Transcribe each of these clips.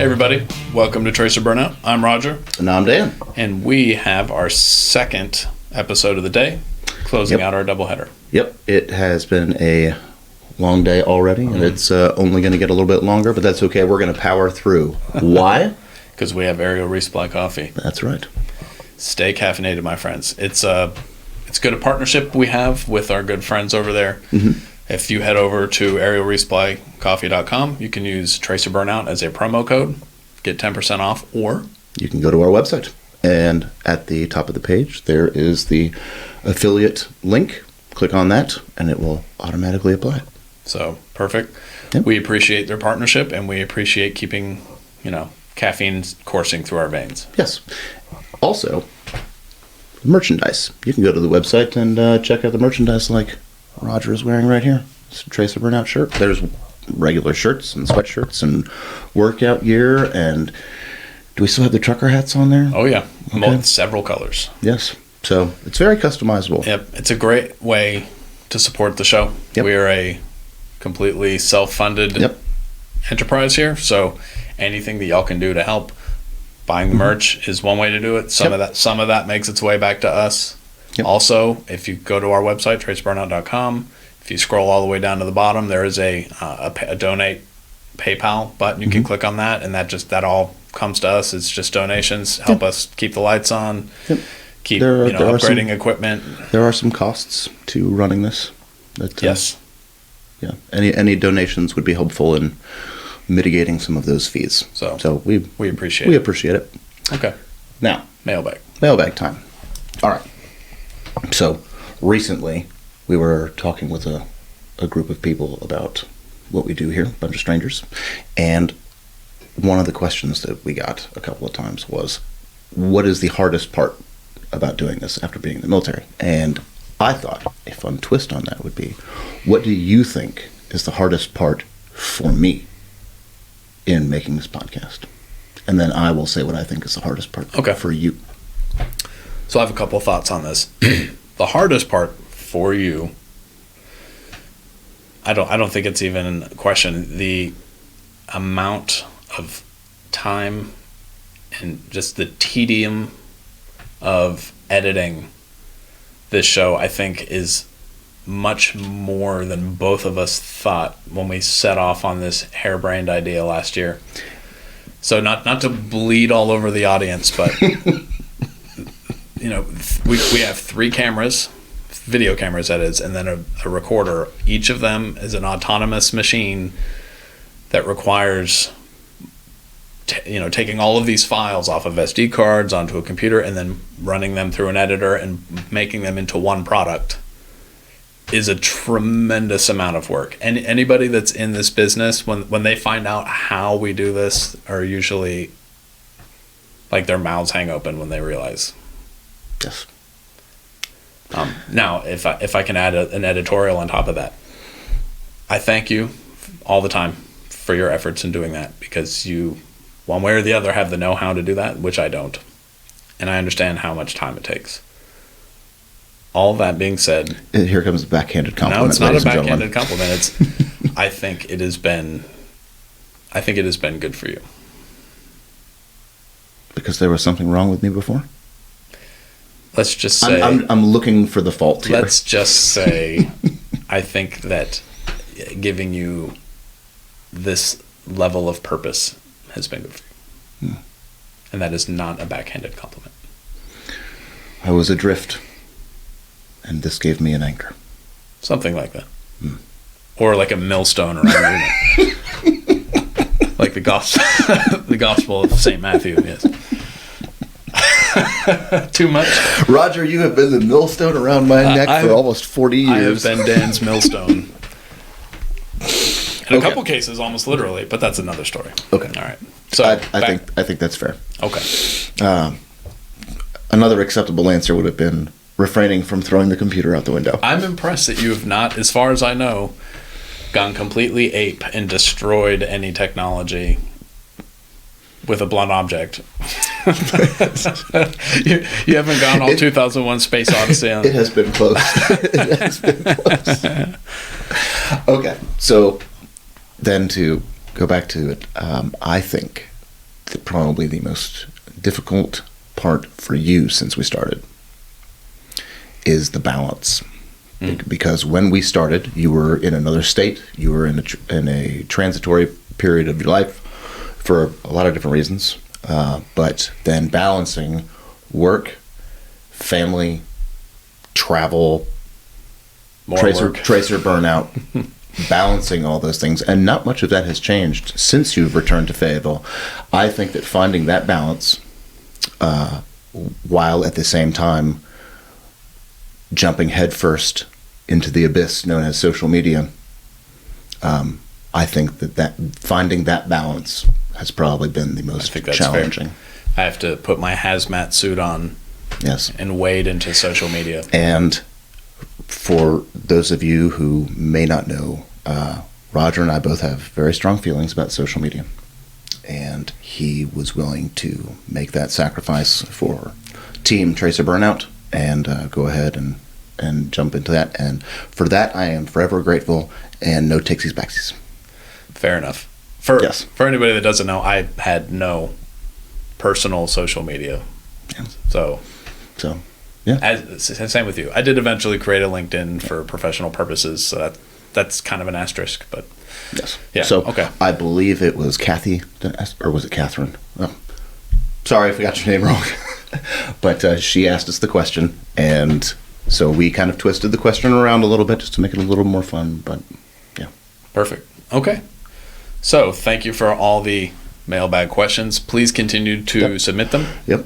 Hey everybody, welcome to Tracer Burnout. I'm Roger. And I'm Dan. And we have our second episode of the day, closing out our doubleheader. Yep, it has been a long day already, and it's only going to get a little bit longer, but that's okay. We're going to power through. Why? Because we have Aerial Resupply Coffee. That's right. Stay caffeinated, my friends. It's good a partnership we have with our good friends over there. Mm-hmm. If you head over to aerialresupplycoffee.com, you can use Tracer Burnout as a promo code, get 10% off, or you can go to our website, and at the top of the page, there is the affiliate link. Click on that, and it will automatically apply. So, perfect. Yep. We appreciate their partnership, and we appreciate keeping, caffeine coursing through our veins. Yes. Also, merchandise. You can go to the website and check out the merchandise like Roger is wearing right here. It's a Tracer Burnout shirt. There's regular shirts and sweatshirts and workout gear. And do we still have the trucker hats on there? Oh, yeah. Okay. Several colors. Yes. So it's very customizable. Yep. It's a great way to support the show. Yep. We are a completely self-funded enterprise here. So anything that y'all can do to help, buying the merch is one way to do it. Some of that makes its way back to us. Yep. Also, if you go to our website, traceburnout.com, if you scroll all the way down to the bottom, there is a donate PayPal button. You can click on that, and that all comes to us. It's just donations. Help us keep the lights on, keep upgrading equipment. There are some costs to running this. Yes. Yeah. Any donations would be helpful in mitigating some of those fees. So we appreciate it. Okay. Now, mailbag time. All right. So recently we were talking with a group of people about what we do here, a bunch of strangers, and one of the questions that we got a couple of times was, what is the hardest part about doing this after being in the military? And I thought a fun twist on that would be, what do you think is the hardest part for me in making this podcast? And then I will say what I think is the hardest part for you. So I have a couple of thoughts on this. The hardest part for you, I don't think it's even a question. The amount of time and just the tedium of editing this show, I think, is much more than both of us thought when we set off on this harebrained idea last year. So not to bleed all over the audience, but we have 3 cameras, video cameras that is, and then a recorder. Each of them is an autonomous machine that requires taking all of these files off of SD cards onto a computer and then running them through an editor and making them into one product is a tremendous amount of work. And anybody that's in this business, when they find out how we do this, are usually like their mouths hang open when they realize. Yes. Now, if I can add an editorial on top of that, I thank you all the time for your efforts in doing that, because you, one way or the other, have the know-how to do that, which I don't. And I understand how much time it takes. All that being said, here comes a backhanded compliment. No, it's not a backhanded compliment. It's I think it has been good for you. Because there was something wrong with me before? Let's just say I'm looking for the fault here. Let's just say I think that giving you this level of purpose has been good for you. And that is not a backhanded compliment. I was adrift, and this gave me an anchor. Something like that. Or like a millstone around you. Like the gospel of St. Matthew, yes. Too much? Roger, you have been the millstone around my neck for almost 40 years. I have been Dan's millstone. In a couple cases, almost literally, but that's another story. Okay. All right. So I think that's fair. Okay. Another acceptable answer would have been refraining from throwing the computer out the window. I'm impressed that you have not, as far as I know, gone completely ape and destroyed any technology with a blunt object. you haven't gone all 2001 Space Odyssey on. It has been close. It has been close. Okay, so then to go back to it, I think probably the most difficult part for you since we started is the balance. Because when we started, you were in another state, you were in a transitory period of your life for a lot of different reasons, but then balancing work, family, travel, tracer burnout, balancing all those things, and not much of that has changed since you've returned to Fayetteville. I think that finding that balance, while at the same time jumping headfirst into the abyss known as social media, I think that finding that balance has probably been the most challenging. Fair. I have to put my hazmat suit on, yes, and wade into social media. And for those of you who may not know, Roger and I both have very strong feelings about social media, and he was willing to make that sacrifice for Team Tracer Burnout and go ahead and jump into that. And for that, I am forever grateful, and no takesies backsies. Fair enough. For anybody that doesn't know, I had no personal social media. Yeah. So yeah. Same with you. I did eventually create a LinkedIn for professional purposes, so that's kind of an asterisk, but yes. Yeah. So okay. I believe it was Kathy, or was it Catherine? Oh, sorry if I got your name wrong. But she asked us the question, and so we kind of twisted the question around a little bit just to make it a little more fun, but yeah. Perfect. Okay. So thank you for all the mailbag questions. Please continue to submit them. Yep.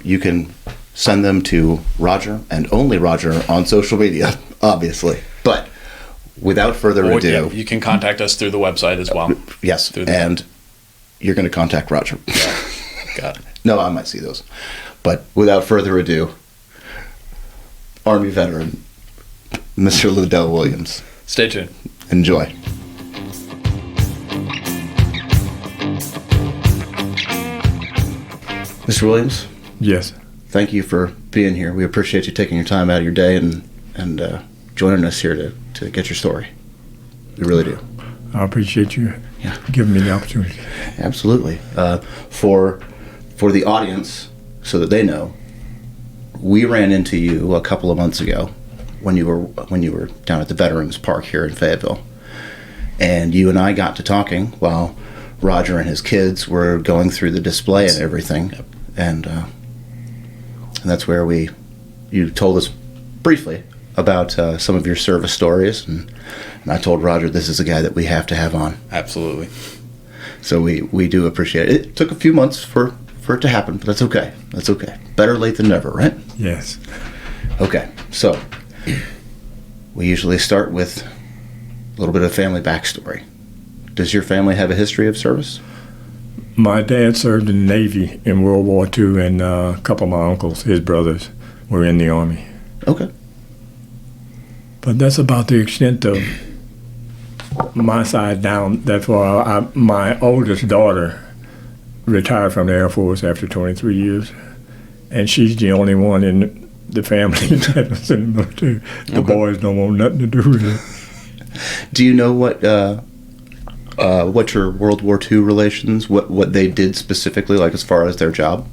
You can send them to Roger and only Roger on social media, obviously. But without further ado... Yeah, you can contact us through the website as well. Yes, and you're going to contact Roger. Yeah. Got it. No, I might see those. But without further ado, Army veteran, Mr. Ladell Williams. Stay tuned. Enjoy. Mr. Williams? Yes. Thank you for being here. We appreciate you taking your time out of your day and joining us here to get your story. We really do. I appreciate you giving me the opportunity. Absolutely. For the audience, so that they know, we ran into you a couple of months ago when you were down at the Veterans Park here in Fayetteville, and you and I got to talking while Roger and his kids were going through the display and everything. Yep. And that's where you told us briefly about some of your service stories, and I told Roger this is a guy that we have to have on. Absolutely. So we do appreciate it. It took a few months for it to happen, but that's okay. That's okay. Better late than never, right? Yes. Okay, so we usually start with a little bit of family backstory. Does your family have a history of service? My dad served in the Navy in World War II, and a couple of my uncles, his brothers, were in the Army. Okay. But that's about the extent of my side down that far. My oldest daughter retired from the Air Force after 23 years, and she's the only one in the family that was in the military. The boys don't want nothing to do with it. Do you know what your World War II relations, what they did specifically, like as far as their job?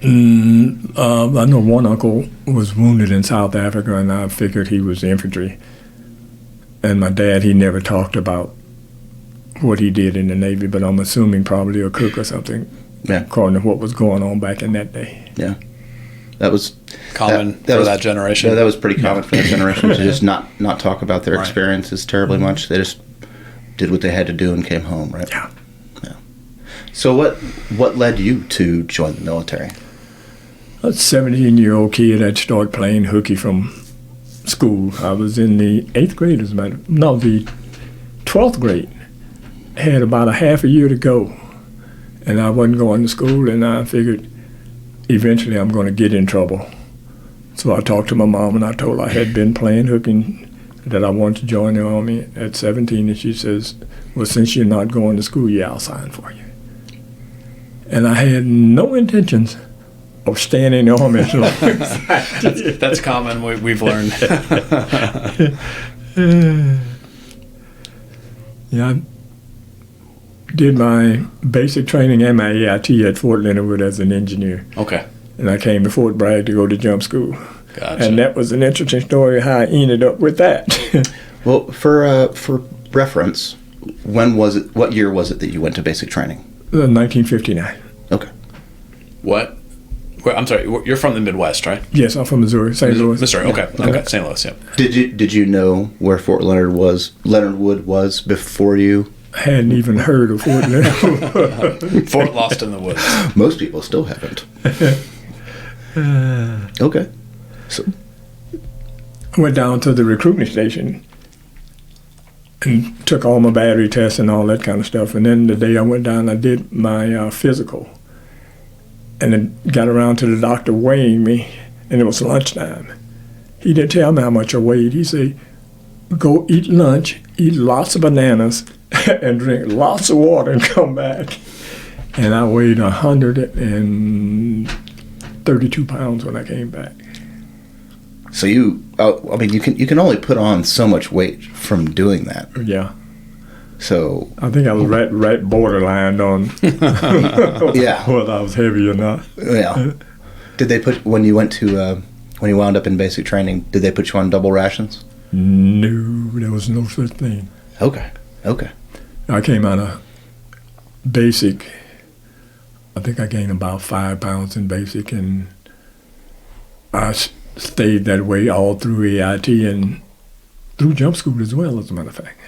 I know one uncle was wounded in South Africa, and I figured he was infantry. And my dad, he never talked about what he did in the Navy, but I'm assuming probably a cook or something, according to what was going on back in that day. Yeah. That was common for that generation. Yeah, that was pretty common for that generation to just not talk about their experiences terribly much. They just did what they had to do and came home, right? Yeah. So what led you to join the military? A 17-year-old kid had started playing hooky from school. I was in the 8th grade, the 12th grade. Had about a half a year to go, and I wasn't going to school, and I figured eventually I'm going to get in trouble. So I talked to my mom, and I told her I had been playing hooky, that I wanted to join the Army at 17, and she says, well, since you're not going to school, I'll sign for you. And I had no intentions of staying in the Army. So that's common, we've learned. Yeah, I did my basic training and my AIT at Fort Leonard Wood as an engineer. Okay. And I came to Fort Bragg to go to jump school. Gotcha. And that was an interesting story how I ended up with that. Well, for reference, when was it? What year was it that you went to basic training? 1959. Okay. What? I'm sorry. You're from the Midwest, right? Yes, I'm from Missouri, St. Louis. Missouri. Okay. Okay. St. Louis. Yeah. Did you know where Fort Leonard Wood was before you? Hadn't even heard of Fort Leonard Wood. Fort Lost in the Woods. Most people still haven't. Okay. So I went down to the recruiting station and took all my battery tests and all that kind of stuff. And then the day I went down, I did my physical. And then got around to the doctor weighing me, and it was lunchtime. He didn't tell me how much I weighed. He said, go eat lunch, eat lots of bananas, and drink lots of water and come back. And I weighed 132 pounds when I came back. So you can only put on so much weight from doing that. Yeah. So I think I was right borderline on yeah, whether I was heavy or not. Yeah. Did they put when you wound up in basic training? Did they put you on double rations? No, there was no such thing. Okay. I came out of basic. I think I gained about 5 pounds in basic, and I stayed that way all through AIT and through jump school as well, as a matter of fact.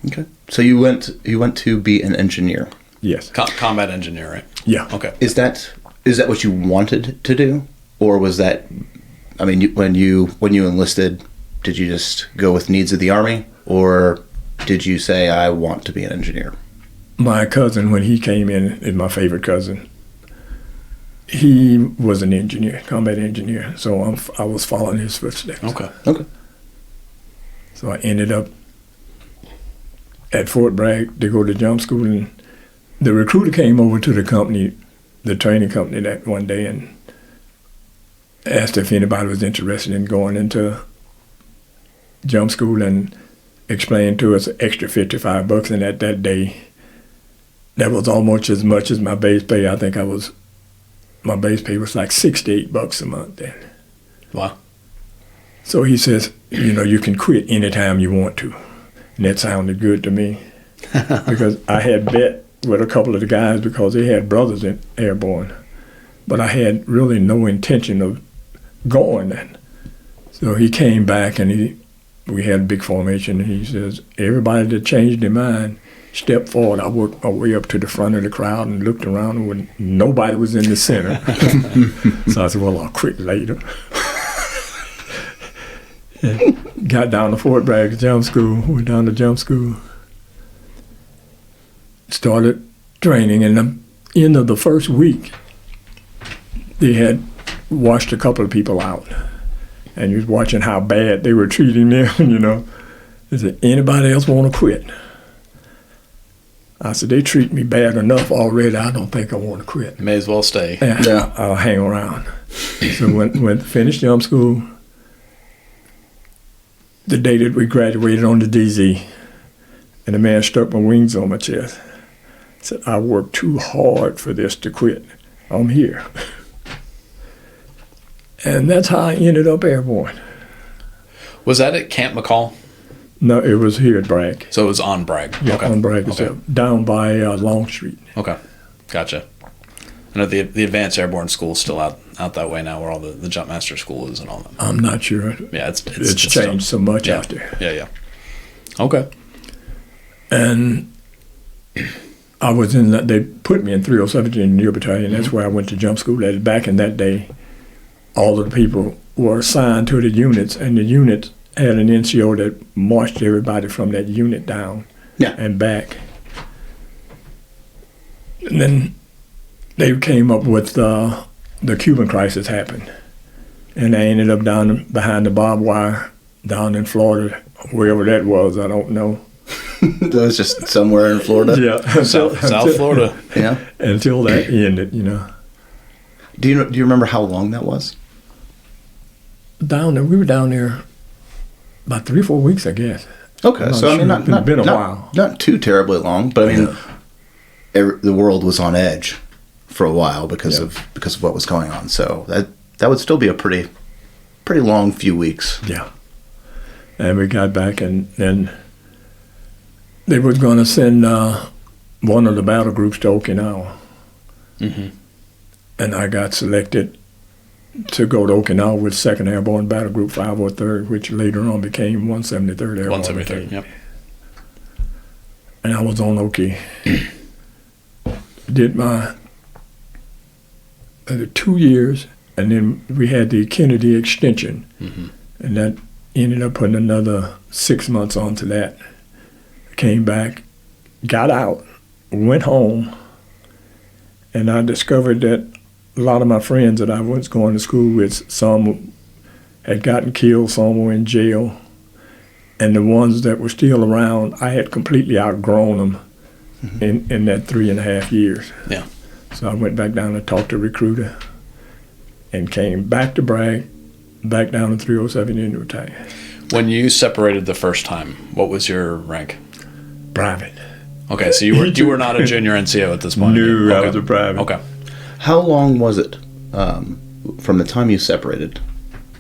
Okay. So you went to be an engineer. Yes. Combat engineer, right? Yeah. Okay. Is that what you wanted to do, or was that? I mean, when you enlisted, did you just go with needs of the Army, or did you say I want to be an engineer? My cousin, when he came in, is my favorite cousin. He was an engineer, combat engineer, so I was following his footsteps. Okay. So I ended up at Fort Bragg to go to jump school, and the recruiter came over to the company, the training company, that one day and asked if anybody was interested in going into jump school, and explained to us an extra $55. And at that day, that was almost as much as my base pay. I think my base pay was like $68 a month then. Wow. So he says, you can quit anytime you want to. And that sounded good to me because I had bet with a couple of the guys because they had brothers in airborne, but I had really no intention of going then. So he came back and we had a big formation, and he says, everybody that changed their mind, step forward. I worked my way up to the front of the crowd and looked around, and when nobody was in the center. So I said, well, I'll quit later. Got down to Fort Bragg jump school, went down to jump school, started training, and the end of the first week, they had washed a couple of people out, and you was watching how bad they were treating them, They said, anybody else want to quit? I said, they treat me bad enough already, I don't think I want to quit. May as well stay. Yeah. I'll hang around. So when finished jump school, the day that we graduated on the DZ, and the man stuck my wings on my chest. Said, I worked too hard for this to quit. I'm here. And that's how I ended up airborne. Was that at Camp McCall? No, it was here at Bragg. So it was on Bragg. Yeah, okay. on Bragg Okay. itself, down by Long Street. Okay, gotcha. I know the Advanced Airborne School is still out that way now, where all the Jump Master School is and all that. I'm not sure. Yeah, it's changed so much out there. Yeah. Okay. And I was in that. They put me in 307th Engineer Battalion. That's where I went to jump school. Back in that day, all of the people were assigned to the units, and the units had an NCO that marched everybody from that unit down and back. And then they came up with the Cuban crisis happened, and I ended up down behind the barbed wire down in Florida, wherever that was. I don't know. That was just somewhere in Florida. Yeah, South Florida. Yeah. Until that ended, Do you remember how long that was? Down there, we were down there about 3 or 4 weeks, I guess. Okay, so I mean, not been a while. Not too terribly long, but I mean, the world was on edge for a while because of what was going on. So that would still be a pretty long few weeks. Yeah. And we got back, and then they were going to send one of the battle groups to Okinawa. Mm-hmm. And I got selected to go to Okinawa with 2nd Airborne Battle Group 503rd, which later on became 173rd Airborne. 173rd, yep. And I was on Oki. Did my 2 years, and then we had the Kennedy extension. Mm-hmm. And that ended up putting another 6 months onto that. Came back, got out, went home, and I discovered that a lot of my friends that I was going to school with, some had gotten killed, some were in jail, and the ones that were still around, I had completely outgrown them in that 3.5 years. Yeah. So I went back down and talked to a recruiter and came back to Bragg, back down to 307 Indian Battalion. When you separated the first time, what was your rank? Private. Okay, so you were not a junior NCO at this point? No, okay. I was a private. Okay. How long was it from the time you separated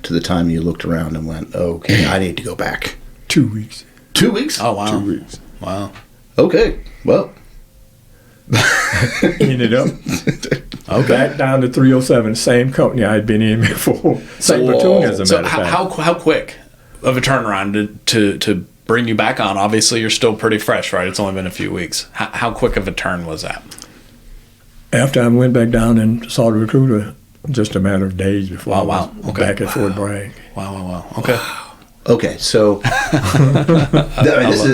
to the time you looked around and went, okay, I need to go back? 2 weeks. 2 weeks? Oh, wow. 2 weeks. Wow. Okay, well. Ended up back down to 307, same company I had been in before. Same platoon, as a matter of fact. How quick of a turnaround to bring you back on? Obviously, you're still pretty fresh, right? It's only been a few weeks. How quick of a turn was that? After I went back down and saw the recruiter, just a matter of days before I was back at Fort Bragg. Wow. Okay. Okay, so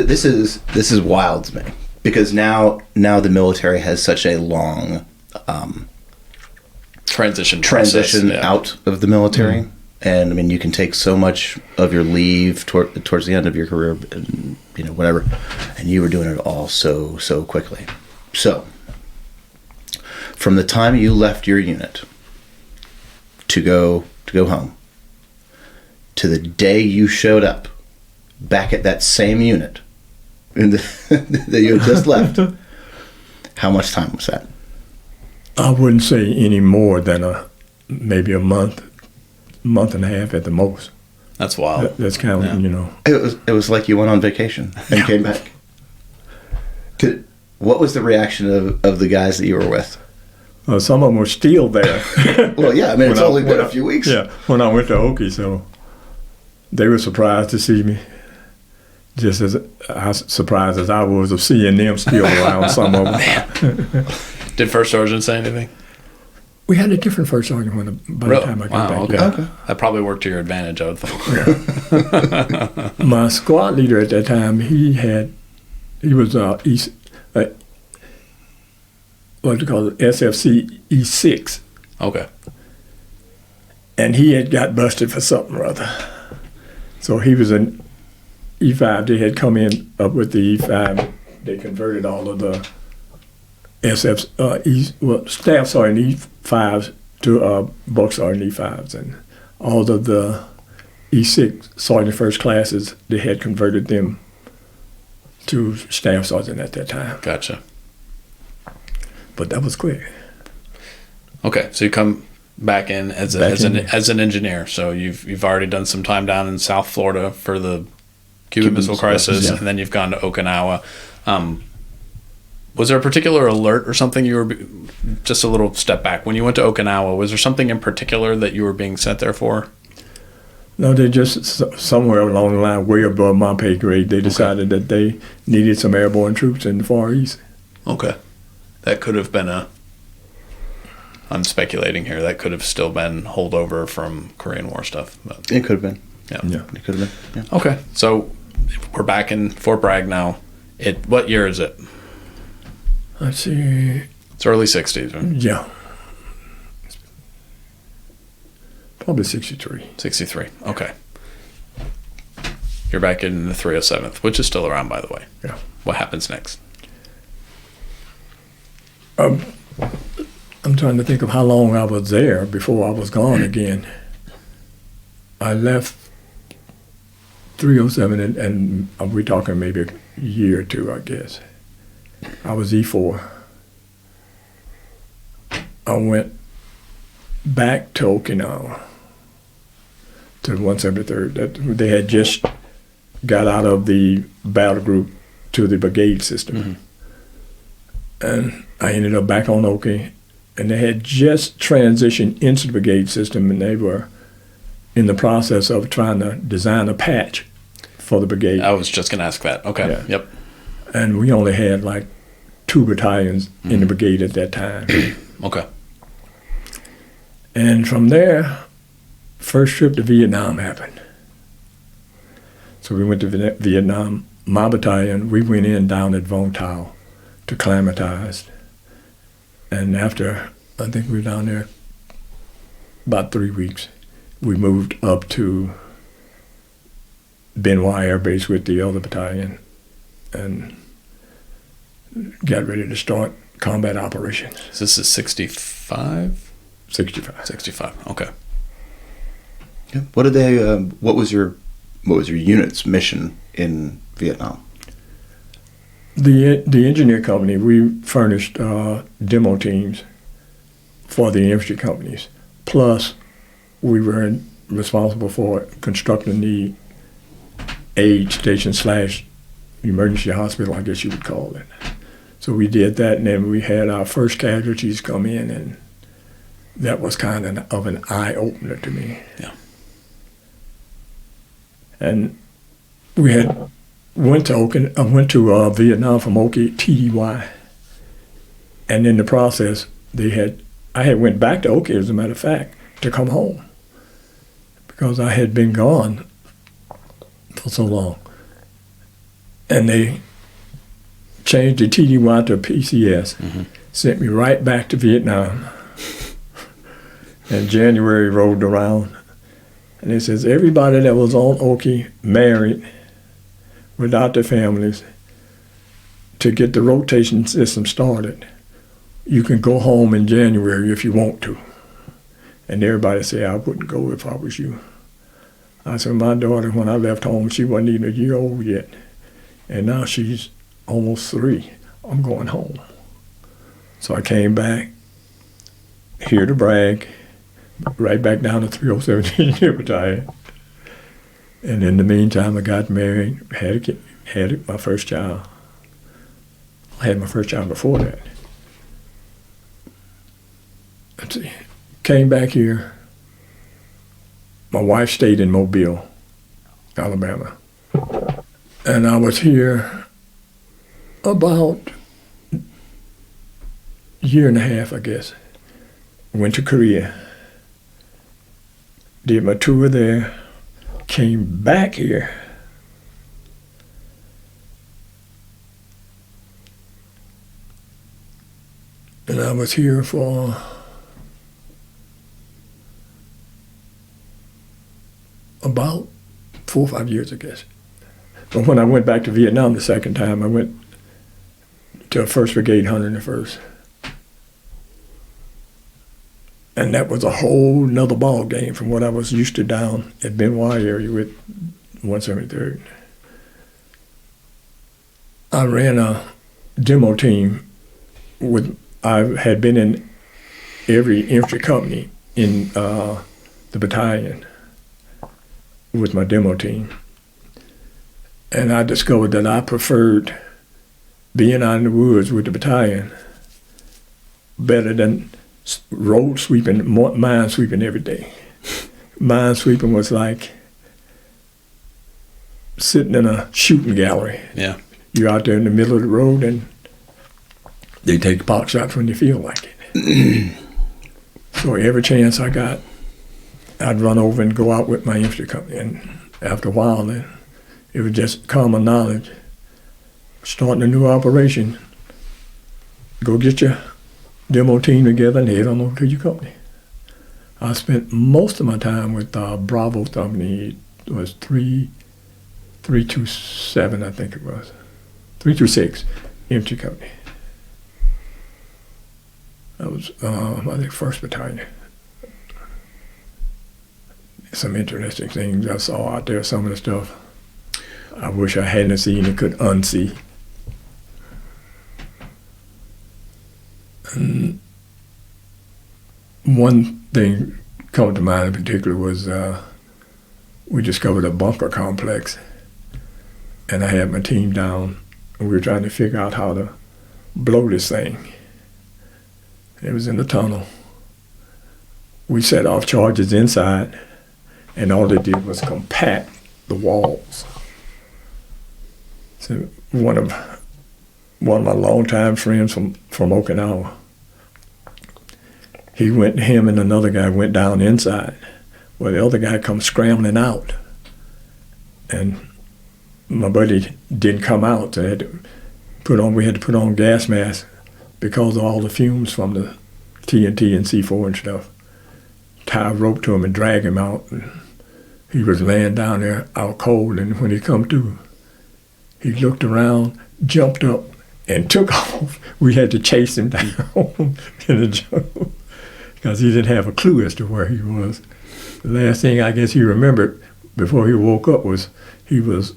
this is wild to me, because now the military has such a long transition out of the military. Mm-hmm. And I mean, you can take so much of your leave towards the end of your career, and whatever, and you were doing it all so quickly. So, from the time you left your unit to go home, to the day you showed up back at that same unit that you had just left, how much time was that? I wouldn't say any more than maybe a month and a half at the most. That's wild. That's kind of, It was like you went on vacation and came back. What was the reaction of the guys that you were with? Some of them were still there. Well, yeah, I mean, it's only been a few weeks. Yeah, when I went to Oki, so they were surprised to see me. Just as surprised as I was of seeing them still around, some of them. Did First Sergeant say anything? We had a different first sergeant by the time I got back. Okay. Yeah. Okay. That probably worked to your advantage, I would think. Yeah. My squad leader at that time, he was what do you call it, SFC E6. Okay. And he had got busted for something or other. So he was an E5. They had come in up with the E5. They converted all of the staff sergeant E5s to buck sergeant E5s, and all of the E6 sergeant first classes, they had converted them to staff sergeant at that time. Gotcha. But that was quick. Okay, so you come back in as an engineer. So you've already done some time down in South Florida for the Cuban Missile Crisis, and then you've gone to Okinawa. Was there a particular alert or something you were, just a little step back, when you went to Okinawa, was there something in particular that you were being sent there for? No, they just, somewhere along the line, way above my pay grade, they decided that they needed some airborne troops in the Far East. Okay. That could have been I'm speculating here, that could have still been holdover from Korean War stuff. But, it could have been. Yeah. It could have been. Yeah. Okay, so we're back in Fort Bragg now. What year is it? Let's see. It's early 60s, right? Yeah. Probably 63. 63, okay. You're back in the 307th, which is still around, by the way. Yeah. What happens next? I'm trying to think of how long I was there before I was gone again. I left 307, and we're talking maybe a year or two, I guess. I was E4. I went back to Okinawa, to the 173rd. They had just got out of the battle group to the brigade system. Mm-hmm. And I ended up back on Oki, and they had just transitioned into the brigade system, and they were in the process of trying to design a patch for the brigade. I was just going to ask that. Okay. Yeah. Yep. And we only had like 2 battalions in the brigade at that time. Okay. And from there, first trip to Vietnam happened. So we went to Vietnam. My battalion, we went in down at Vung Tau to acclimatize. And after, I think we were down there about 3 weeks, we moved up to Ben Hoa Air Base with the other battalion and got ready to start combat operations. Is this a 65? 65. 65, okay. Yeah. What did they, what was your unit's mission in Vietnam? The engineer company, we furnished demo teams for the infantry companies. Plus, we were responsible for constructing the aid station / emergency hospital, I guess you would call it. So we did that, and then we had our first casualties come in, and that was kind of an eye-opener to me. Yeah. And we had went to Vietnam from Oki, TDY, and in the process, I had went back to Oki, as a matter of fact, to come home because I had been gone for so long. And they changed the TDY to a PCS, sent me right back to Vietnam. And January rolled around, and it says everybody that was on Oki married without their families to get the rotation system started. You can go home in January if you want to. And everybody said, I wouldn't go if I was you. I said, my daughter, when I left home, she wasn't even a year old yet. And now she's almost 3. I'm going home. So I came back here to brag, right back down to 307 Engineer Battalion. And in the meantime, I got married, had my first child. I had my first child before that. Let's see. Came back here. My wife stayed in Mobile, Alabama. And I was here about a year and a half, I guess. Went to Korea. Did my tour there. Came back here. And I was here for about 4 or 5 years, I guess. But when I went back to Vietnam the second time, I went to 1st Brigade, 101st. And that was a whole nother ball game from what I was used to down at Ben Hoa area with 173rd. I ran a demo team I had been in every infantry company in the battalion with my demo team. And I discovered that I preferred being out in the woods with the battalion better than road sweeping, mine sweeping every day. Mine sweeping was like sitting in a shooting gallery. Yeah. You're out there in the middle of the road and they take pot shots when you feel like it. So every chance I got, I'd run over and go out with my infantry company. And after a while, then it was just common knowledge. Starting a new operation, go get your demo team together and head on over to your company. I spent most of my time with Bravo Company. It was 327, I think it was. 326 infantry company. That was, I think, 1st Battalion. Some interesting things I saw out there, some of the stuff. I wish I hadn't seen it, could unsee. And one thing come to mind in particular was we discovered a bunker complex, and I had my team down, and we were trying to figure out how to blow this thing. It was in the tunnel. We set off charges inside, and all it did was compact the walls. So one of my longtime friends from Okinawa, him and another guy went down inside. Well, the other guy comes scrambling out, and my buddy didn't come out. So we had to put on gas masks because of all the fumes from the TNT and C4 and stuff. Tie a rope to him and drag him out. And he was laying down there out cold, and when he come to, he looked around, jumped up, and took off. We had to chase him down in the jungle because he didn't have a clue as to where he was. The last thing I guess he remembered before he woke up was he was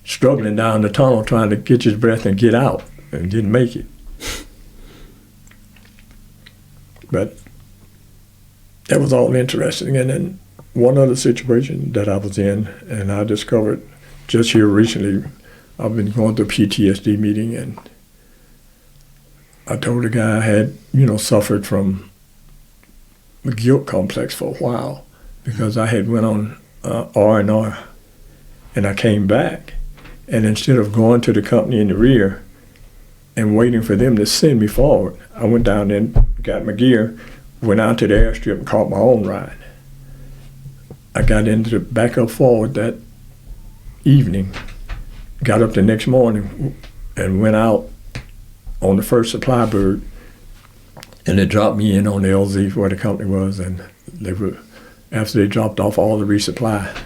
struggling down the tunnel trying to get his breath and get out, and didn't make it. But that was all interesting. And then one other situation that I was in, and I discovered just here recently, I've been going to a PTSD meeting, and I told the guy I had, suffered from a guilt complex for a while because I had went on R&R, and I came back, and instead of going to the company in the rear and waiting for them to send me forward, I went down there and got my gear, went out to the airstrip and caught my own ride. I got into the back up forward that evening, got up the next morning and went out on the first supply bird, and they dropped me in on the LZ where the company was, and after they dropped off all the resupply,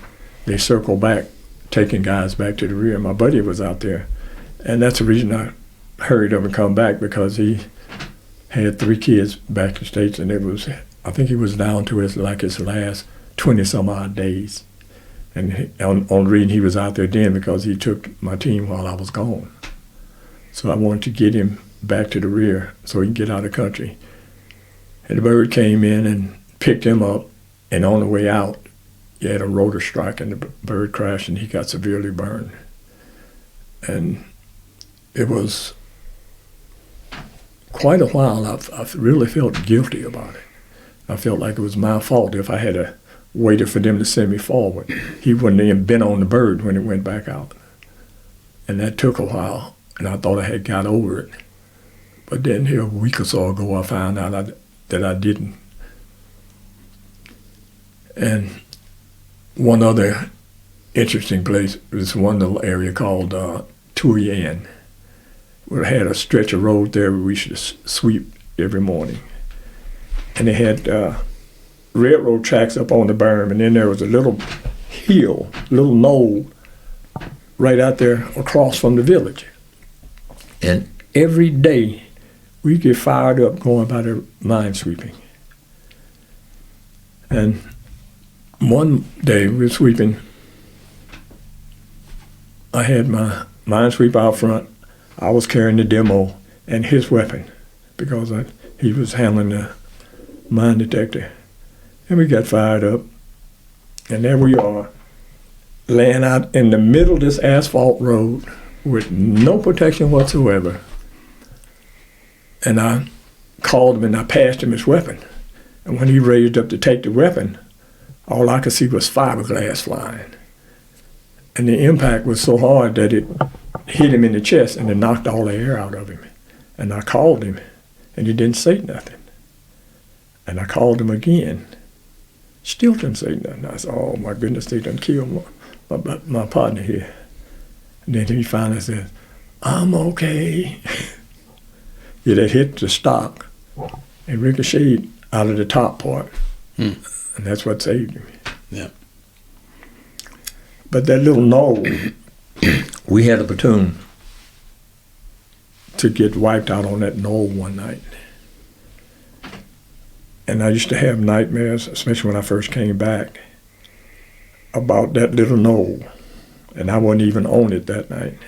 they circled back, taking guys back to the rear. My buddy was out there, and that's the reason I hurried up and come back, because he had 3 kids back in the States, and I think he was down to his last 20 some odd days. And on the reason he was out there then because he took my team while I was gone. So I wanted to get him back to the rear so he can get out of the country. And the bird came in and picked him up, and on the way out, he had a rotor strike and the bird crashed and he got severely burned. And it was quite a while. I really felt guilty about it. I felt like it was my fault if I had waited for them to send me forward. He wouldn't have been on the bird when it went back out. And that took a while, and I thought I had got over it. But then here a week or so ago, I found out that I didn't. And one other interesting place was one little area called Tuyen, where it had a stretch of road there where we should sweep every morning. And they had railroad tracks up on the berm, and then there was a little hill, little knoll, right out there across from the village. And every day we get fired up going by the mine sweeping. And one day we were sweeping, I had my mine sweeper out front, I was carrying the demo and his weapon because he was handling the mine detector. And we got fired up, and there we are, laying out in the middle of this asphalt road with no protection whatsoever. And I called him and I passed him his weapon. And when he raised up to take the weapon, all I could see was fiberglass flying. And the impact was so hard that it hit him in the chest and it knocked all the air out of him. And I called him, and he didn't say nothing. And I called him again. Still didn't say nothing. I said, oh my goodness, they done killed my partner here. And then he finally said, I'm okay. It had hit the stock and ricocheted out of the top part. And that's what saved him. Yeah. But that little knoll, we had a platoon to get wiped out on that knoll one night. And I used to have nightmares, especially when I first came back, about that little knoll. and I wasn't even on it that night.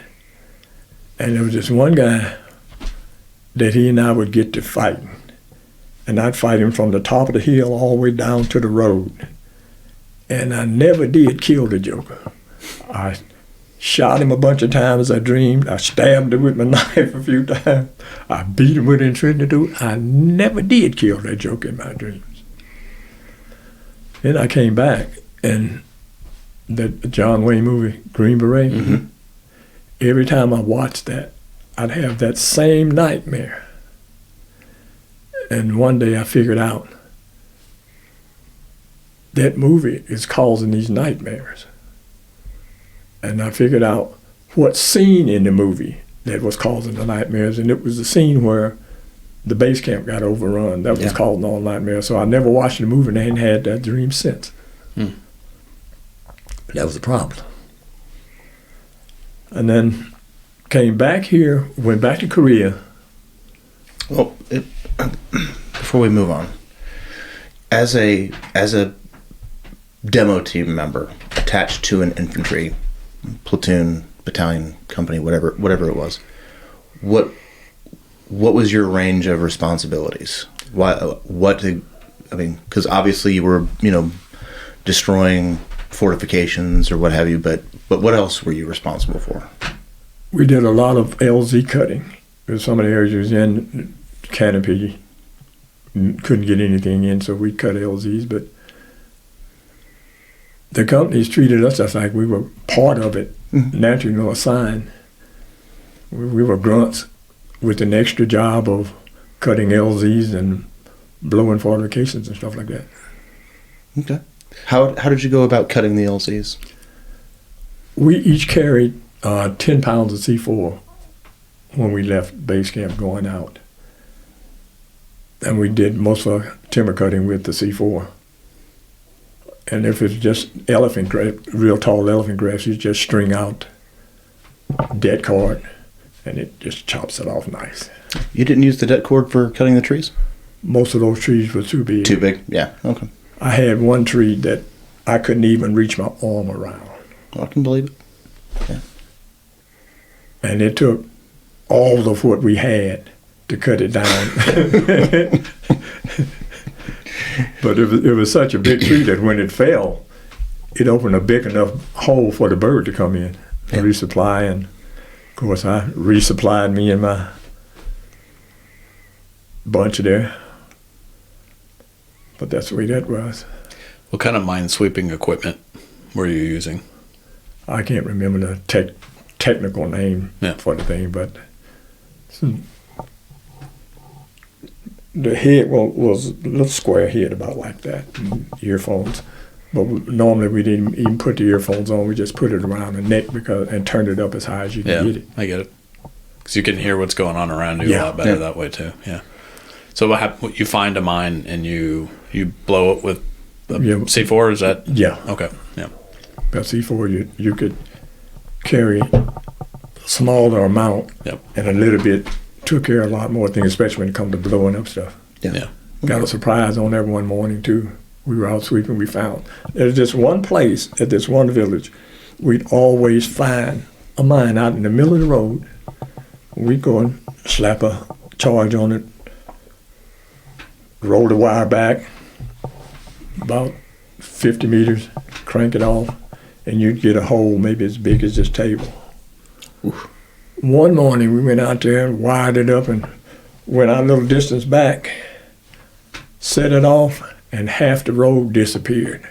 And there was this one guy that he and I would get to fighting. And I'd fight him from the top of the hill all the way down to the road. And I never did kill the joker. I shot him a bunch of times, I dreamed. I stabbed him with my knife a few times. I beat him with it and tried to do. I never did kill that joker in my dreams. Then I came back, and that John Wayne movie, Green Beret, Mm-hmm. every time I watched that, I'd have that same nightmare. And one day I figured out that movie is causing these nightmares. And I figured out what scene in the movie that was causing the nightmares, and it was the scene where the base camp got overrun. That was causing all nightmares. So I never watched the movie and I hadn't had that dream since. That was the problem. And then came back here, went back to Korea. Well, before we move on, as a demo team member attached to an infantry platoon, battalion, company, whatever it was, what was your range of responsibilities? Because obviously you were, destroying fortifications or what have you, but what else were you responsible for? We did a lot of LZ cutting. There's some of the areas in canopy couldn't get anything in, so we cut LZs, but the companies treated us just like we were part of it, naturally assigned. We were grunts with an extra job of cutting LZs and blowing fortifications and stuff like that. Okay. How did you go about cutting the LZs? We each carried 10 pounds of C4 when we left base camp going out. And we did most of our timber cutting with the C4. And if it's just elephant grass, real tall elephant grass, you just string out dead cord and it just chops it off nice. You didn't use the dead cord for cutting the trees? Most of those trees were too big. Too big? Yeah, okay. I had one tree that I couldn't even reach my arm around. Well, I can believe it. Yeah. And it took all of what we had to cut it down. But it was such a big tree that when it fell, it opened a big enough hole for the bird to come in and resupply. And of course, I resupplied me and my bunch there. But that's the way that was. What kind of minesweeping equipment were you using? I can't remember the technical name for the thing, but the head was a little square head about like that, earphones. But normally we didn't even put the earphones on. We just put it around the neck and turned it up as high as you can get it. I get it. Because you can hear what's going on around you a lot better that way too. Yeah. So what happens? You find a mine and you blow it with C4? Is that? Yeah. Okay. Yeah. That C4 you could carry a smaller amount, and a little bit took care of a lot more things, especially when it comes to blowing up stuff. Yeah. Got a surprise on there one morning too. We were out sweeping. We found there's this one place at this one village. We'd always find a mine out in the middle of the road. We'd go and slap a charge on it, roll the wire back about 50 meters, crank it off, and you'd get a hole maybe as big as this table. Oof. One morning we went out there and wired it up and went out a little distance back, set it off, and half the road disappeared.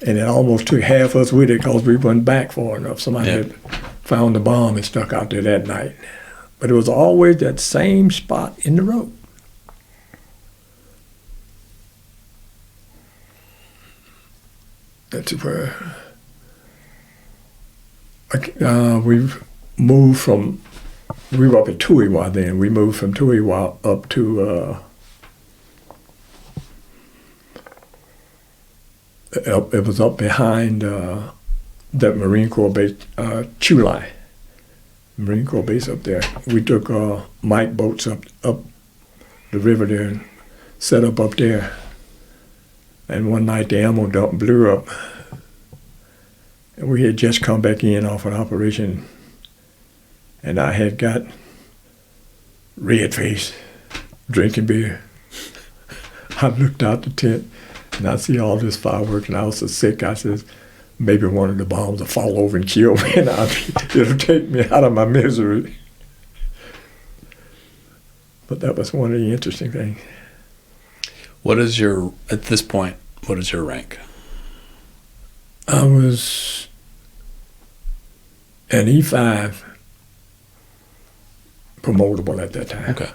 And it almost took half us with it because we went back far enough. Somebody had found the bomb and stuck out there that night. But it was always that same spot in the road. That's where we've moved from. We were up at Tuiwa then. We moved from Tuiwa up to it was up behind that Marine Corps base, Chulai, Marine Corps base up there. We took Mike boats up the river there and set up there. And one night the ammo dump blew up. And we had just come back in off an operation, and I had got red face, drinking beer. I looked out the tent, and I see all this fireworks, and I was so sick. I says, maybe one of the bombs will fall over and kill me, and it'll take me out of my misery. But that was one of the interesting things. At this point, what is your rank? I was an E5 promotable at that time. Okay.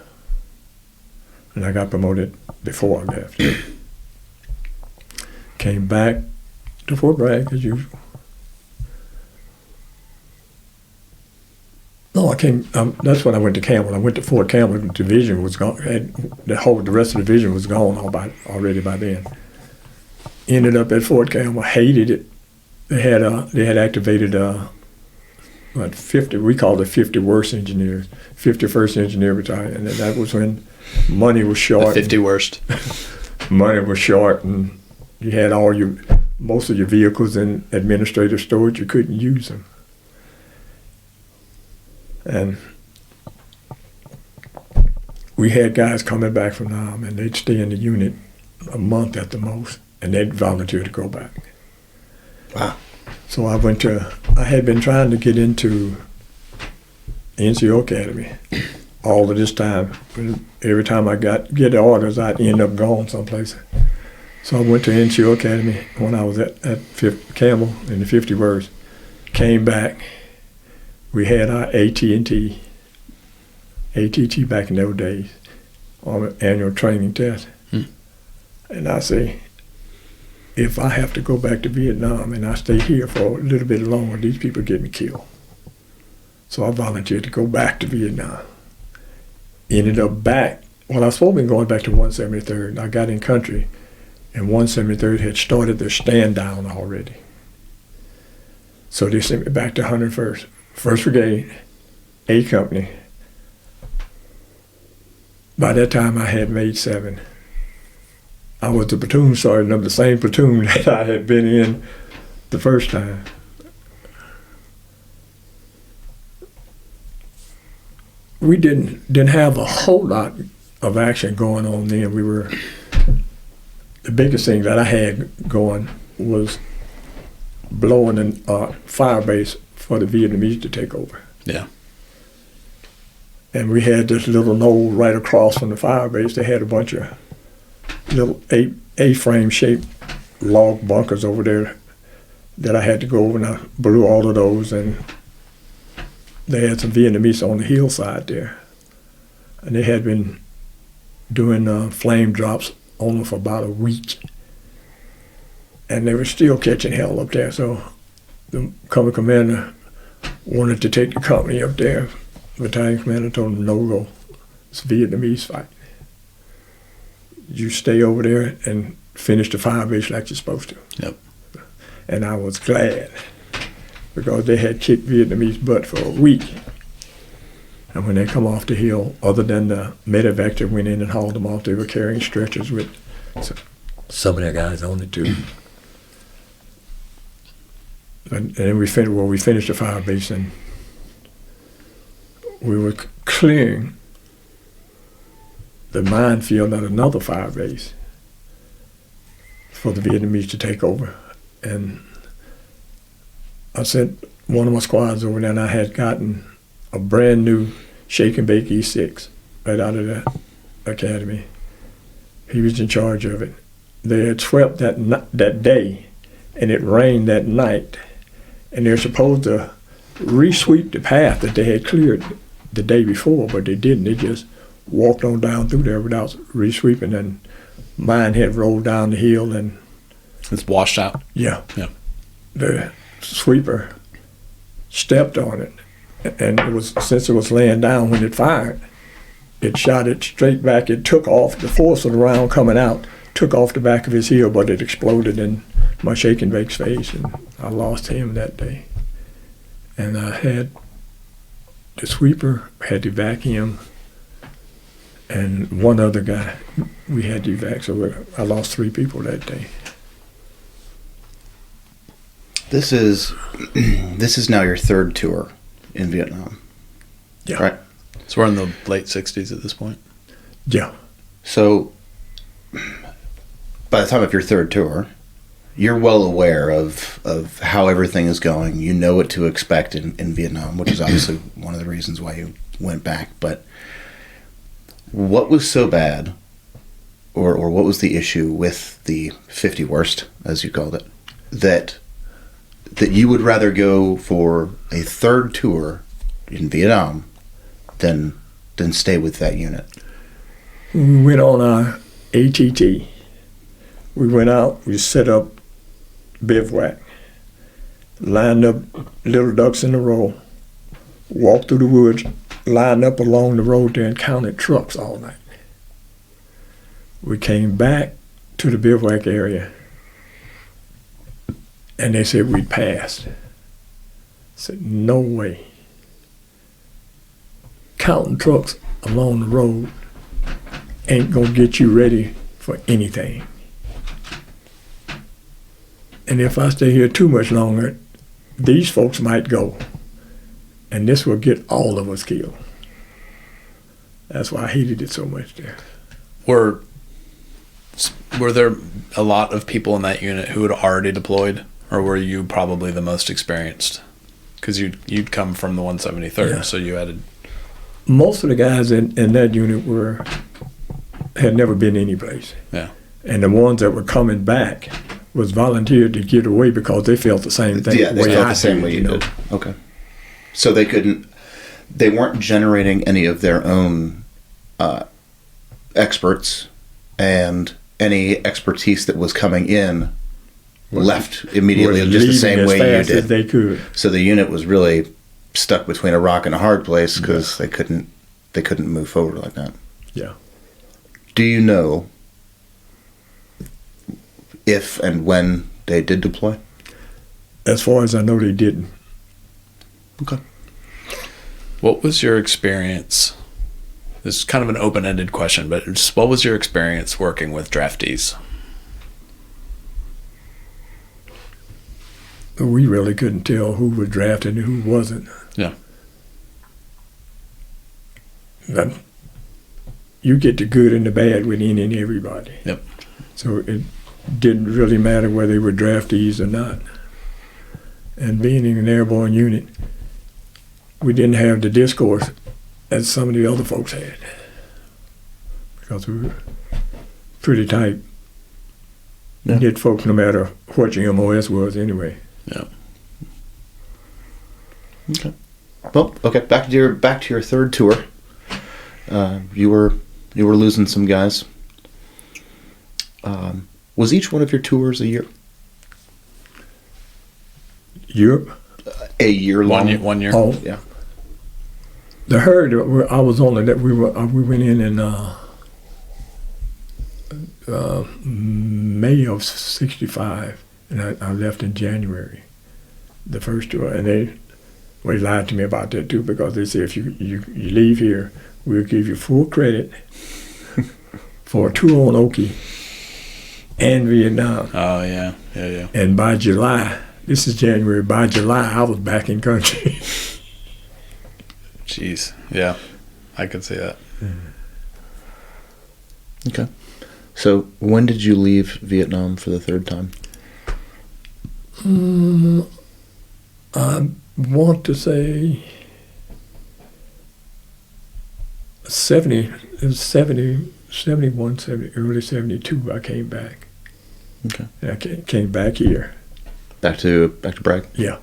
And I got promoted before I left. Came back to Fort Bragg as usual. No, that's when I went to Campbell. I went to Fort Campbell. The division was gone. The rest of the division was gone already by then. Ended up at Fort Campbell. Hated it. They had activated 50. We called it 50 worst engineers. 51st engineer retired, and that was when money was short. The 50 worst. Money was short, and you had most of your vehicles in administrative storage. You couldn't use them. And we had guys coming back from the Army, and they'd stay in the unit a month at the most, and they'd volunteer to go back. Wow. So I had been trying to get into NCO Academy all of this time. Every time I get the orders, I'd end up going someplace. So I went to NCO Academy when I was at Campbell in the 50 Worst. Came back. We had our AT&T back in those days, on an annual training test. And I say, if I have to go back to Vietnam and I stay here for a little bit longer, these people get me killed. So I volunteered to go back to Vietnam. Ended up back. Well, I was supposed to be going back to 173rd. I got in country, and 173rd had started their stand down already. So they sent me back to 101st. 1st Brigade, A Company. By that time, I had made 7. I was the platoon sergeant of the same platoon that I had been in the first time. We didn't have a whole lot of action going on then. The biggest thing that I had going was blowing a fire base for the Vietnamese to take over. Yeah. And we had this little knoll right across from the fire base. They had a bunch of little A-frame shaped log bunkers over there that I had to go over, and I blew all of those, and they had some Vietnamese on the hillside there. And they had been doing flame drops on them for about a week. And they were still catching hell up there, so the company commander wanted to take the company up there. The battalion commander told him, no go. It's a Vietnamese fight. You stay over there and finish the fire base like you're supposed to. Yep. And I was glad, because they had kicked Vietnamese butt for a week. And when they come off the hill, other than the medevac that went in and hauled them off, they were carrying stretchers with some of their guys on it too. And then we finished the fire base, and we were clearing the minefield at another fire base for the Vietnamese to take over. And I sent one of my squads over there, and I had gotten a brand new shake and bake E6 right out of the academy. He was in charge of it. They had swept that day, and it rained that night, and they're supposed to re-sweep the path that they had cleared the day before, but they didn't. They just walked on down through there without re-sweeping, and mine had rolled down the hill, and it's washed out. Yeah. The sweeper stepped on it, and since it was laying down when it fired, it shot it straight back. It took off. The force of the round coming out took off the back of his heel, but it exploded in my shake and bake's face, and I lost him that day. And I had the sweeper, had to vacuum, and one other guy we had to evac, so I lost 3 people that day. This is now your third tour in Vietnam. Yeah. Right? So we're in the late 60s at this point. Yeah. So by the time of your third tour, you're well aware of how everything is going. You know what to expect in Vietnam, which is obviously one of the reasons why you went back. But what was so bad, or what was the issue with the 50 worst, as you called it, that you would rather go for a third tour in Vietnam than stay with that unit? We went on our ATT. We went out, we set up bivouac, lined up little ducks in a row, walked through the woods, lined up along the road there and counted trucks all night. We came back to the bivouac area and they said we'd passed. I said, no way. Counting trucks along the road ain't gonna get you ready for anything. And if I stay here too much longer, these folks might go. And this will get all of us killed. That's why I hated it so much there. Were there a lot of people in that unit who had already deployed, or were you probably the most experienced? Because you'd come from the 173rd, Yeah. so you had Most of the guys in that unit had never been anyplace. Yeah. And the ones that were coming back was volunteered to get away because they felt the same thing. Yeah, they felt the same way you did. Okay. So they weren't generating any of their own experts, and any expertise that was coming in left immediately just the same way you did. As they could. So the unit was really stuck between a rock and a hard place because they couldn't move forward like that. Yeah. Do you know if and when they did deploy? As far as I know, they didn't. Okay. What was your experience? This is kind of an open-ended question, but just what was your experience working with draftees? We really couldn't tell who was drafted and who wasn't. Yeah. But you get the good and the bad with any and everybody. Yep. So it didn't really matter whether they were draftees or not. And being in an airborne unit, we didn't have the discourse as some of the other folks had, because we were pretty tight. Yeah. Get folks no matter what your MOS was anyway. Yeah. Okay. Well, okay. Back to your third tour. You were losing some guys. Was each one of your tours a year? Europe? A year long. 1 year. Oh, Yeah. the herd I was on that we went in May of '65, and I left in January, the first tour, and they lied to me about that too, because they said if you leave here, we'll give you full credit for a tour on Oki and Vietnam. Oh yeah. And by July, this is January, by July I was back in country. Jeez. Yeah. I could see that. Okay. So when did you leave Vietnam for the third time? I want to say 70, it was 70, 71, 70, early 72 I came back. Okay. And I came back here. Back to Bragg? Yeah.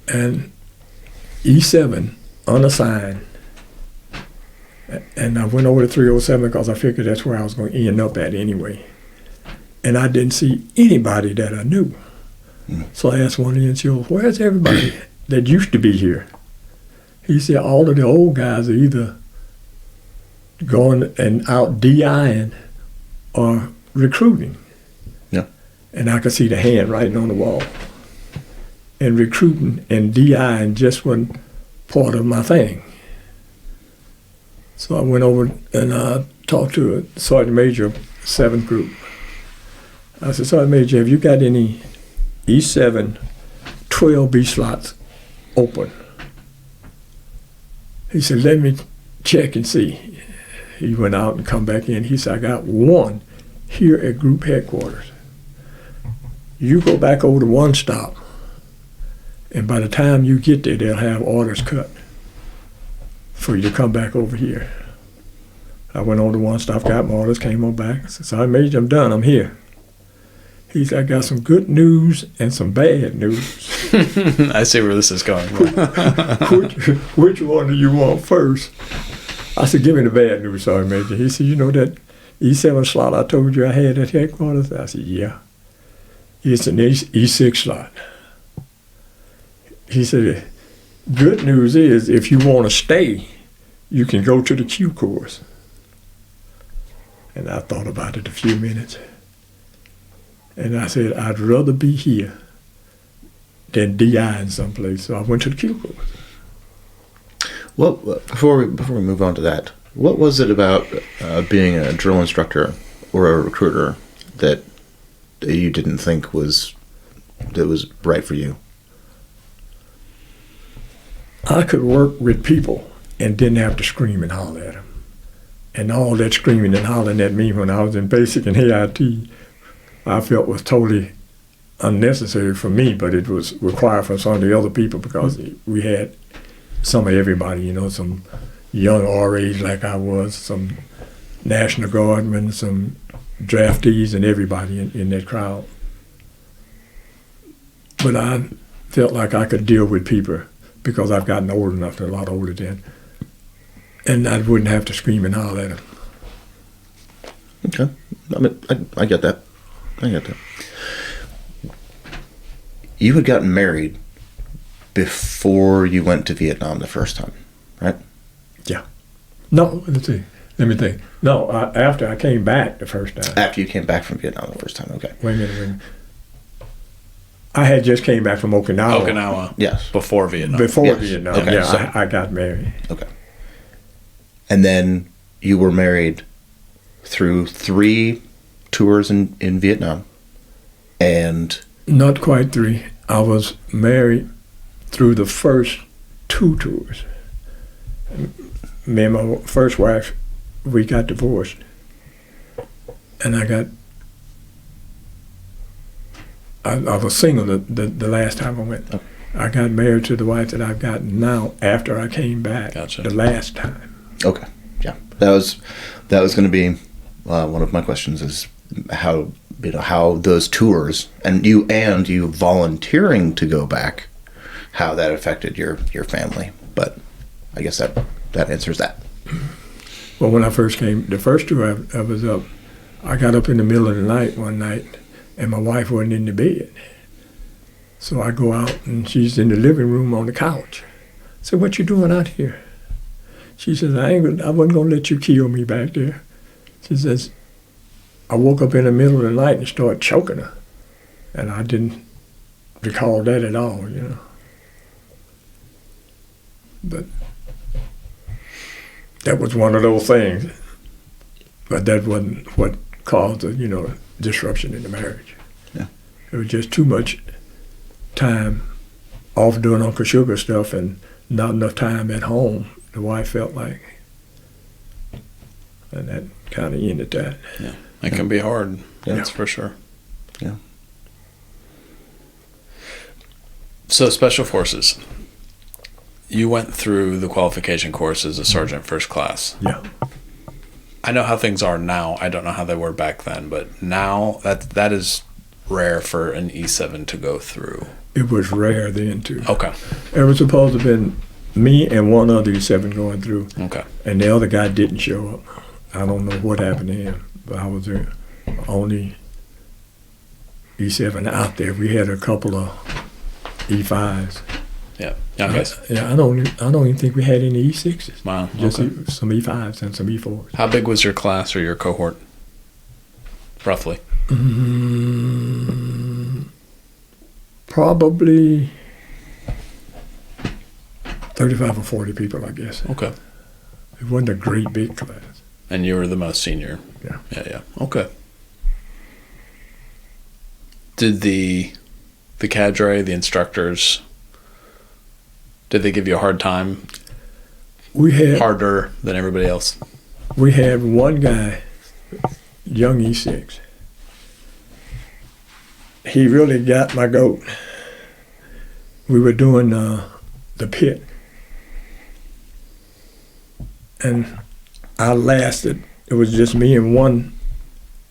And E7, unassigned. And I went over to 307 because I figured that's where I was going to end up at anyway. And I didn't see anybody that I knew. So I asked one of the NCOs, where's everybody that used to be here? He said all of the old guys are either going and out DIing or recruiting. Yeah. And I could see the hand writing on the wall. And recruiting and DIing just wasn't part of my thing. So I went over and I talked to a Sergeant Major, 7th Group. I said, Sergeant Major, have you got any E7 12 B slots open. He said, let me check and see. He went out and come back in. He said, I got one here at group headquarters. You go back over to one stop, and by the time you get there, they'll have orders cut for you to come back over here. I went on to one stop, got my orders, came on back. I said, sorry, Major, I'm done, I'm here. He said, I got some good news and some bad news. I see where this is going. Which one do you want first? I said, give me the bad news, sorry, Major. He said, you know that E7 slot I told you I had at headquarters? I said, yeah. It's an E6 slot. He said, good news is if you want to stay, you can go to the Q course. And I thought about it a few minutes. And I said, I'd rather be here than DI in someplace. So I went to the Q course. Well, before we move on to that, what was it about being a drill instructor or a recruiter that you didn't think was right for you? I could work with people and didn't have to scream and holler at them. And all that screaming and hollering at me when I was in basic and AIT, I felt was totally unnecessary for me, but it was required for some of the other people because we had some of everybody, you know, some young RAs like I was, some National Guardmen, some draftees, and everybody in that crowd. But I felt like I could deal with people because I've gotten old enough, they're a lot older then, and I wouldn't have to scream and holler at them. Okay. I mean, I get that. I get that. You had gotten married before you went to Vietnam the first time, right? Yeah. No, let's see. Let me think. No, after I came back the first time. After you came back from Vietnam the first time, okay. Wait a minute. I had just came back from Okinawa. Okinawa. Yes. Before Vietnam. Before Yes. Vietnam, Okay, yeah, so- I got married. Okay. And then you were married through 3 tours in Vietnam, and Not quite 3. I was married through the first 2 tours. Me and my first wife, we got divorced. And I was single the last time I went. Oh. I got married to the wife that I've got now after I came back. Gotcha. The last time. okay, yeah, that was going to be one of my questions is how those tours and you volunteering to go back, how that affected your family. But I guess that answers that. Well, when I first came, the first tour I was up, I got up in the middle of the night one night, and my wife wasn't in the bed. So I go out, and she's in the living room on the couch. I said, what you doing out here? She says, I wasn't going to let you kill me back there. She says, I woke up in the middle of the night and started choking her. And I didn't recall that at all, you know. But that was one of those things. But that wasn't what caused the, disruption in the marriage. Yeah. It was just too much time off doing Uncle Sugar stuff and not enough time at home, the wife felt like. And that kind of ended that. Yeah. It can be hard. Yeah. That's for sure. Yeah. So Special Forces. You went through the qualification course as a sergeant first class. Yeah. I know how things are now. I don't know how they were back then, but now that is rare for an E7 to go through. It was rare then too. Okay. It was supposed to have been me and one other E7 going through. Okay. And the other guy didn't show up. I don't know what happened to him, but I was the only E7 out there. We had a couple of E5s. Yeah. Young guys. Yeah, I don't even think we had any E6s. Wow. Just Okay. some E5s and some E4s. How big was your class or your cohort? Roughly. Probably 35 or 40 people, I guess. Okay. It wasn't a great big class. And you were the most senior. Yeah. Yeah. Okay. Did the the cadre, the instructors, did they give you a hard time? Harder than everybody else? We had one guy, young E6. He really got my goat. We were doing the pit. And I lasted. It was just me and one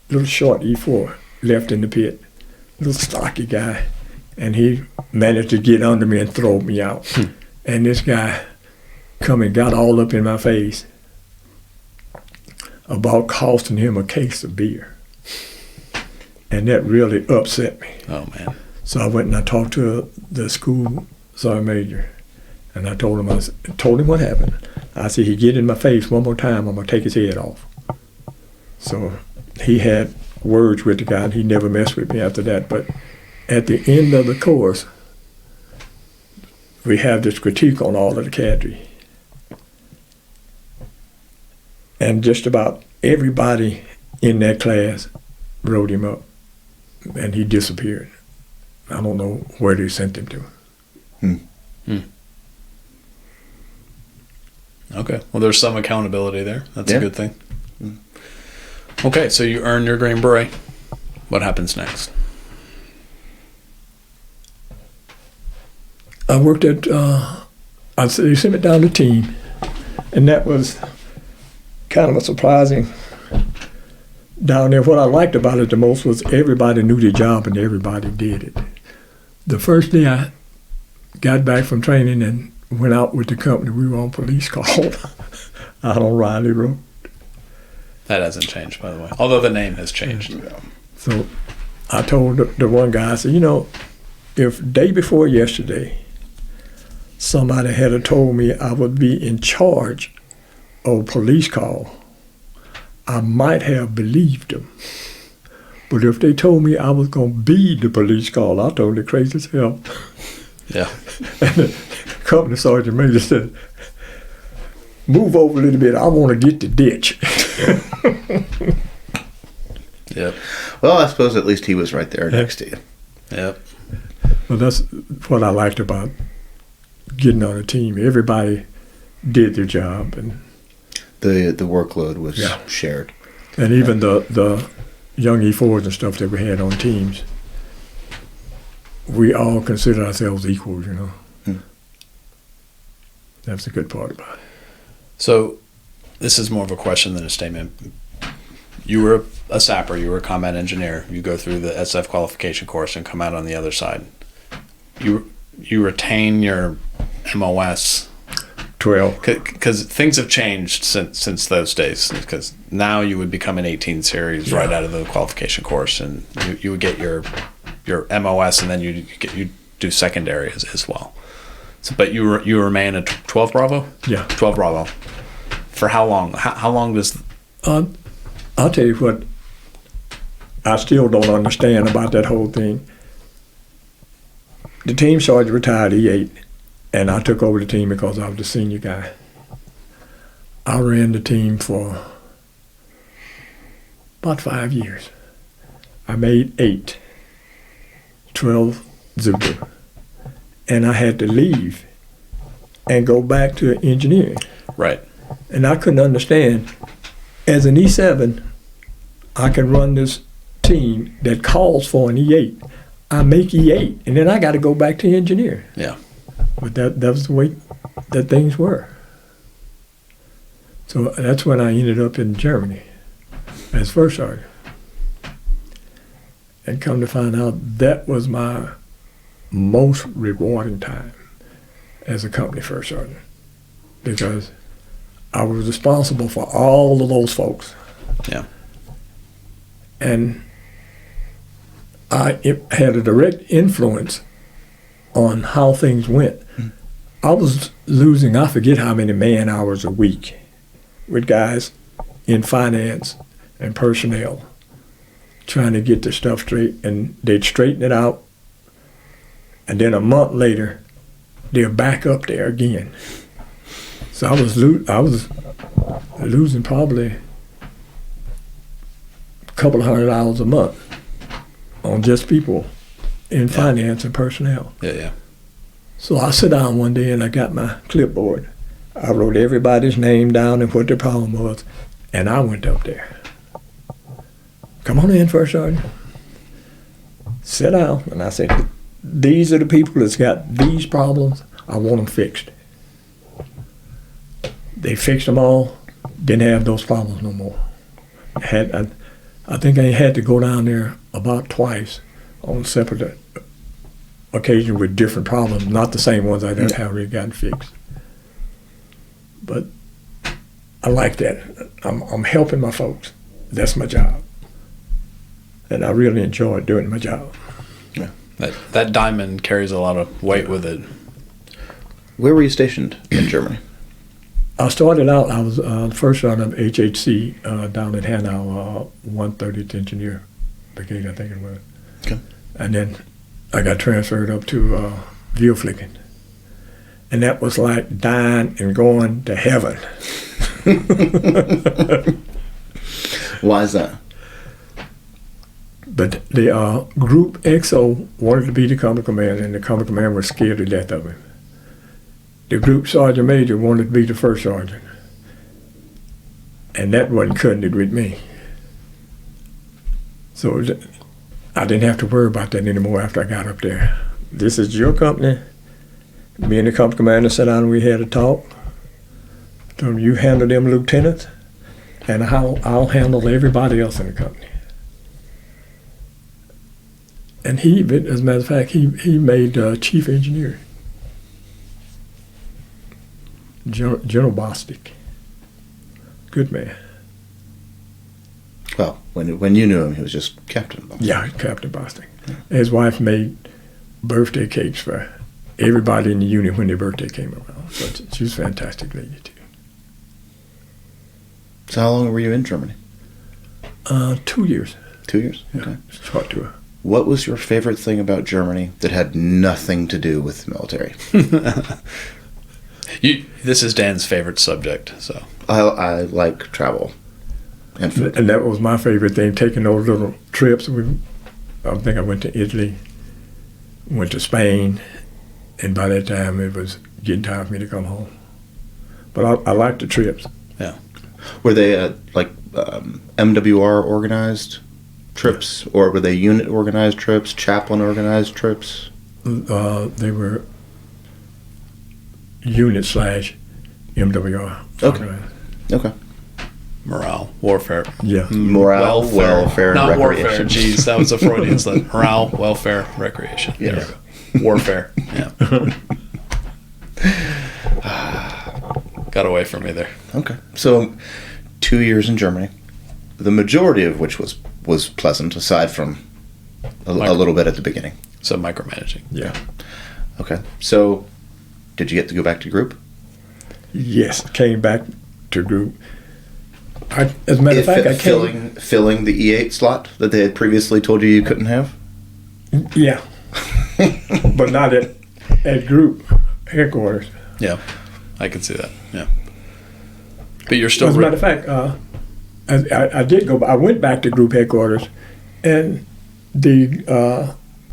little short E4 left in the pit. Little stocky guy. And he managed to get under me and throw me out. And this guy come and got all up in my face about costing him a case of beer. And that really upset me. Oh, man. So I went and I talked to the school sergeant major. And I told him what happened. I said, he get in my face one more time, I'm going to take his head off. So he had words with the guy, and he never messed with me after that. But at the end of the course, we have this critique on all of the cadre. And just about everybody in that class wrote him up, and he disappeared. I don't know where they sent him to. Okay. Well, there's some accountability there. That's a good thing. Okay, so you earn your Green Beret. What happens next? I worked at, they sent me down the team, and that was kind of a surprising down there. What I liked about it the most was everybody knew their job and everybody did it. The first day I got back from training and went out with the company, we were on police call out on Riley Road. That hasn't changed, by the way, although the name has changed. So I told the one guy, I said, if day before yesterday somebody had told me I would be in charge of police call, I might have believed them. But if they told me I was going to be the police call, I told them crazy as hell. Yeah. And the company sergeant major said, move over a little bit, I want to get the ditch. Yep. Well, I suppose at least he was right there next to you. Yep. Well, that's what I liked about getting on a team. Everybody did their job, and the workload was shared. And even the young E4s and stuff that we had on teams, we all considered ourselves equals, That's the good part about it. So this is more of a question than a statement. You were a sapper, you were a combat engineer. You go through the SF qualification course and come out on the other side. You retain your MOS 12. Because things have changed since those days. Because now you would become an 18 series right out of the qualification course, and you would get your MOS, and then you do secondary as well. So, but you remain a 12 Bravo? Yeah. 12 Bravo. For how long? How long does... I'll tell you what I still don't understand about that whole thing. The team sergeant retired E8, and I took over the team because I was the senior guy. I ran the team for about 5 years. I made 8, 12 Zulu. And I had to leave and go back to engineering. Right. And I couldn't understand. As an E7, I can run this team that calls for an E8. I make E8, and then I got to go back to engineering. Yeah. But that was the way that things were. So that's when I ended up in Germany as first sergeant. And come to find out, that was my most rewarding time as a company first sergeant, because I was responsible for all of those folks. Yeah. And it had a direct influence on how things went. I was losing, I forget how many man hours a week with guys in finance and personnel trying to get the stuff straight, and they'd straighten it out, and then a month later they're back up there again. So I was losing probably a couple of $100 a month on just people in finance and personnel. Yeah. So I sit down one day and I got my clipboard. I wrote everybody's name down and what their problem was, and I went up there. Come on in, First Sergeant. Sit down. And I said, these are the people that's got these problems. I want them fixed. They fixed them all, didn't have those problems no more. I think I had to go down there about twice on separate occasions with different problems, not the same ones I had already gotten fixed. But I like that. I'm helping my folks. That's my job. And I really enjoy doing my job. Yeah. That diamond carries a lot of weight with it. Where were you stationed in Germany? I started out, I was first on of HHC down in Hanau, 130th Engineer Brigade, I think it was. Okay. And then I got transferred up to Vielflicken. And that was like dying and going to heaven. Why is that? But the Group XO wanted to be the company commander, and the company commander was scared to death of him. The Group Sergeant Major wanted to be the first sergeant, and that wasn't cutting it with me. So I didn't have to worry about that anymore after I got up there. This is your company. Me and the company commander sat down and we had a talk. Told him, you handle them lieutenants, and I'll handle everybody else in the company. And he, as a matter of fact, he made chief engineer. General Bostic. Good man. Well, when you knew him, he was just Captain Bostic. Yeah, Captain Bostic. His wife made birthday cakes for everybody in the unit when their birthday came around. So she was a fantastic lady, too. So how long were you in Germany? 2 years. 2 years? Yeah, Okay. short tour. What was your favorite thing about Germany that had nothing to do with the military? This is Dan's favorite subject, so. I like travel and food. And that was my favorite thing, taking those little trips. I think I went to Italy, went to Spain, and by that time it was getting time for me to come home. But I liked the trips. Yeah. Were they MWR organized trips, or were they unit organized trips, chaplain organized trips? They were unit / MWR. Okay. Okay. Morale, warfare. Yeah. Morale, welfare, not recreation. warfare. Jeez, that was a Freudian slip. Morale, welfare, recreation. Yeah. There we go. Warfare. Yeah. Got away from me there. Okay. So 2 years in Germany, the majority of which was pleasant, aside from a little bit at the beginning. So micromanaging. Yeah. Okay. So did you get to go back to group? Yes, came back to group. As a matter of fact, I came. Filling the E8 slot that they had previously told you couldn't have? Yeah. But not at group headquarters. Yeah, I can see that. Yeah. But you're still. As a matter of fact, I did go. I went back to group headquarters, and the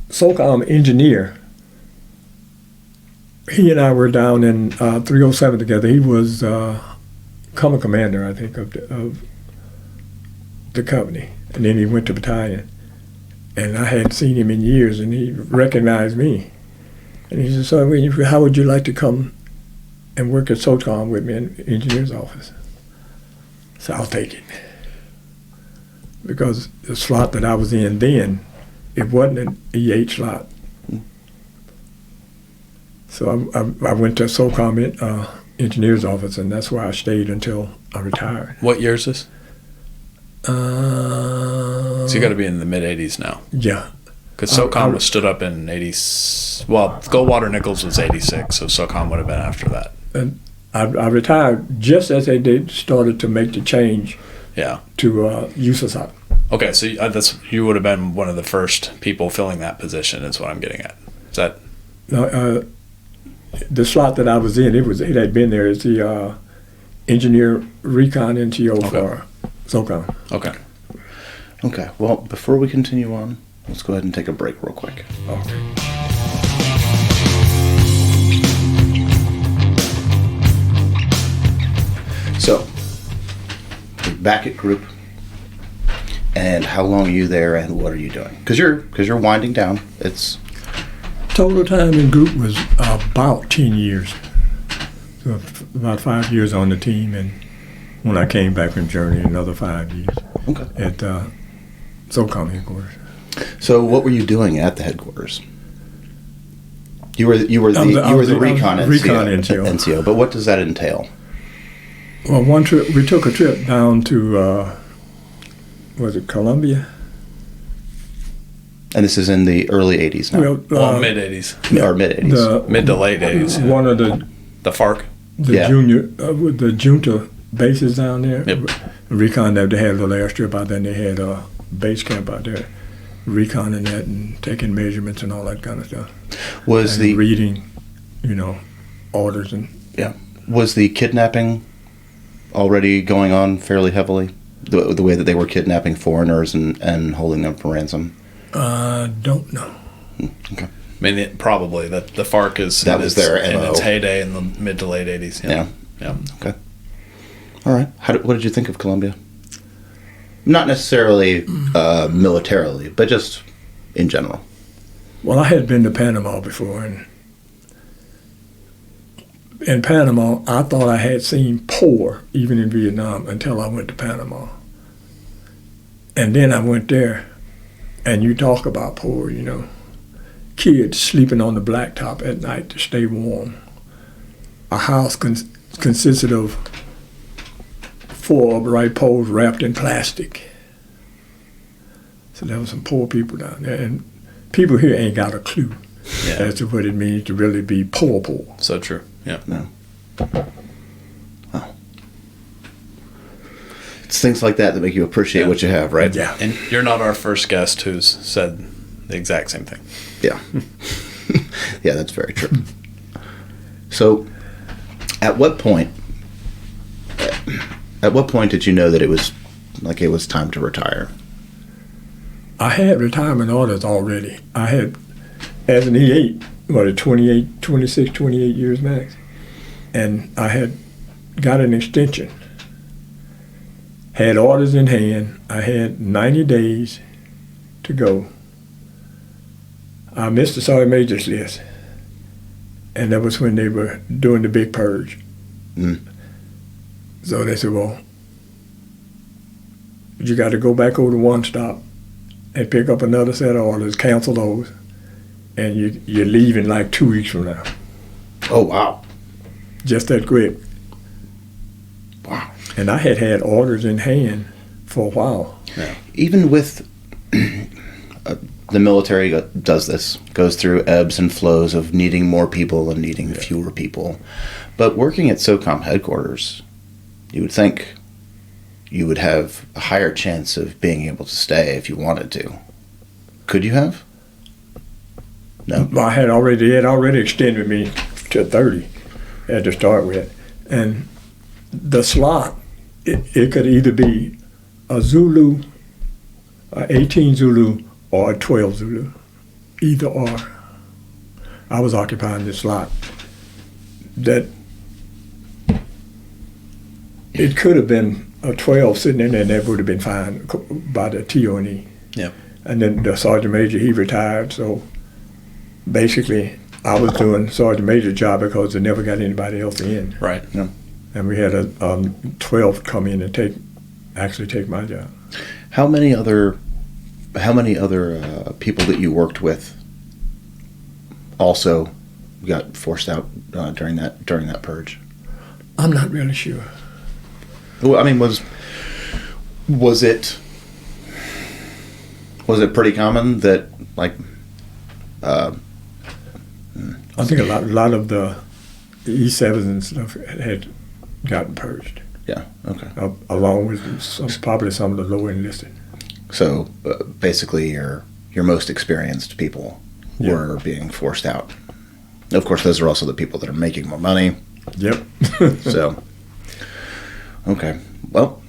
SOCOM engineer. He and I were down in 307 together. He was company commander, I think, of the company, and then he went to battalion. And I hadn't seen him in years, and he recognized me. And he said, "So, how would you like to come and work at SOCOM with me in the engineer's office?" So I'll take it. Because the slot that I was in then, it wasn't an E8 slot. So I went to SOCOM engineer's office, and that's where I stayed until I retired. What year is this? So you got to be in the mid '80s now. Yeah. Because SOCOM was stood up in '80s. Well, Goldwater Nichols was '86, so SOCOM would have been after that. And I retired just as they started to make the change. Yeah. To USASOC. Okay, so you would have been one of the first people filling that position. Is what I'm getting at. Is that? No, the slot that I was in, it had been there as the engineer recon NTO for SOCOM. Okay. Okay. Well, before we continue on, let's go ahead and take a break real quick. Okay. So, back at group, and how long are you there, and what are you doing? Because you're winding down. It's Total time in group was about 10 years. So about 5 years on the team, and when I came back from Germany, another 5 years at SOCOM headquarters. So, what were you doing at the headquarters? You were the recon NCO, but what does that entail? Well, one trip we took a trip down to was it Colombia? And this is in the early '80s now. Well, mid '80s or mid '80s, mid to late '80s. One of the FARC, with the junta bases down there. Yep. Recon, they had a little airstrip out there, and they had a base camp out there. Reconning that and taking measurements and all that kind of stuff. Was the reading, orders and was the kidnapping already going on fairly heavily? The way that they were kidnapping foreigners and holding them for ransom. Don't know. Okay. I mean, probably that the FARC is that was their in MO. its heyday in the mid to late '80s. Yeah. Okay. All right. What did you think of Colombia? Not necessarily militarily, but just in general. Well, I had been to Panama before, and in Panama, I thought I had seen poor, even in Vietnam, until I went to Panama. And then I went there, and you talk about poor, kids sleeping on the blacktop at night to stay warm. A house consisted of 4 upright poles wrapped in plastic. So there were some poor people down there, and people here ain't got a clue as to what it means to really be poor. So true. Yeah. No. Wow. It's things like that make you appreciate what you have, right? Yeah. And you're not our first guest who's said the exact same thing. Yeah. Yeah, that's very true. So, at what point did you know that it was time to retire? I had retirement orders already. I had, as an E8, 26, 28 years max. And I had got an extension. Had orders in hand. I had 90 days to go. I missed the Sergeant Major's list. And that was when they were doing the big purge. Mm. So they said, well, you got to go back over to one stop and pick up another set of orders, cancel those, and you're leaving like 2 weeks from now. Oh, wow. Just that quick. Wow. And I had orders in hand for a while. Yeah. Even with the military does this, goes through ebbs and flows of needing more people and needing fewer people. But working at SOCOM headquarters, you would think you would have a higher chance of being able to stay if you wanted to. Could you have? No. They had already extended me to 30 to start with. And the slot, it could either be a Zulu, a 18 Zulu, or a 12 Zulu. Either or. I was occupying this slot. That it could have been a 12 sitting in there, and that would have been fine by the TO&E. Yep. And then the Sergeant Major, he retired, so basically I was doing Sergeant Major's job because they never got anybody else in. Right. No. And we had a 12 come in and take my job. How many other people that you worked with also got forced out during that purge? I'm not really sure. Well, I mean, was it pretty common that I think a lot of the E7s and stuff had gotten purged. Yeah. Okay. Along with probably some of the low enlisted. So basically, your most experienced people were being forced out. Of course, those are also the people that are making more money. Yep. So, okay. Well,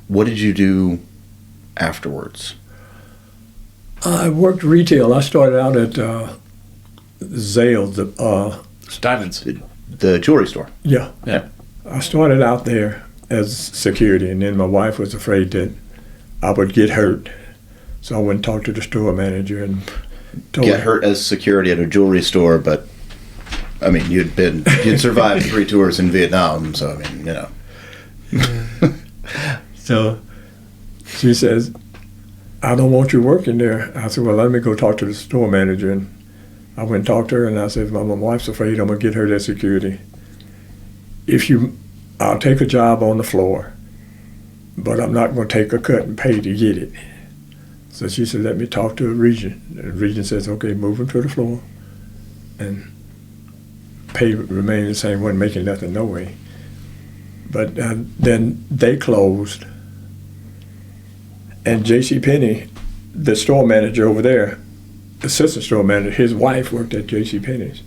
what did you do afterwards? I worked retail. I started out at Zales, Diamonds. The jewelry store. Yeah. Yeah. I started out there as security, and then my wife was afraid that I would get hurt. So I went and talked to the store manager and told Get her. hurt as security at a jewelry store, but I mean, you'd survived 3 tours in Vietnam, so I mean, you know. So she says, I don't want you working there. I said, well, let me go talk to the store manager. And I went and talked to her, and I said, my wife's afraid I'm going to get hurt as security. I'll take a job on the floor, but I'm not going to take a cut and pay to get it. So she said, let me talk to the region. The region says, okay, move him to the floor. And pay remained the same, wasn't making nothing, no way. But then they closed. And J.C. Penney, the store manager over there, assistant store manager, his wife worked at J.C. Penney's.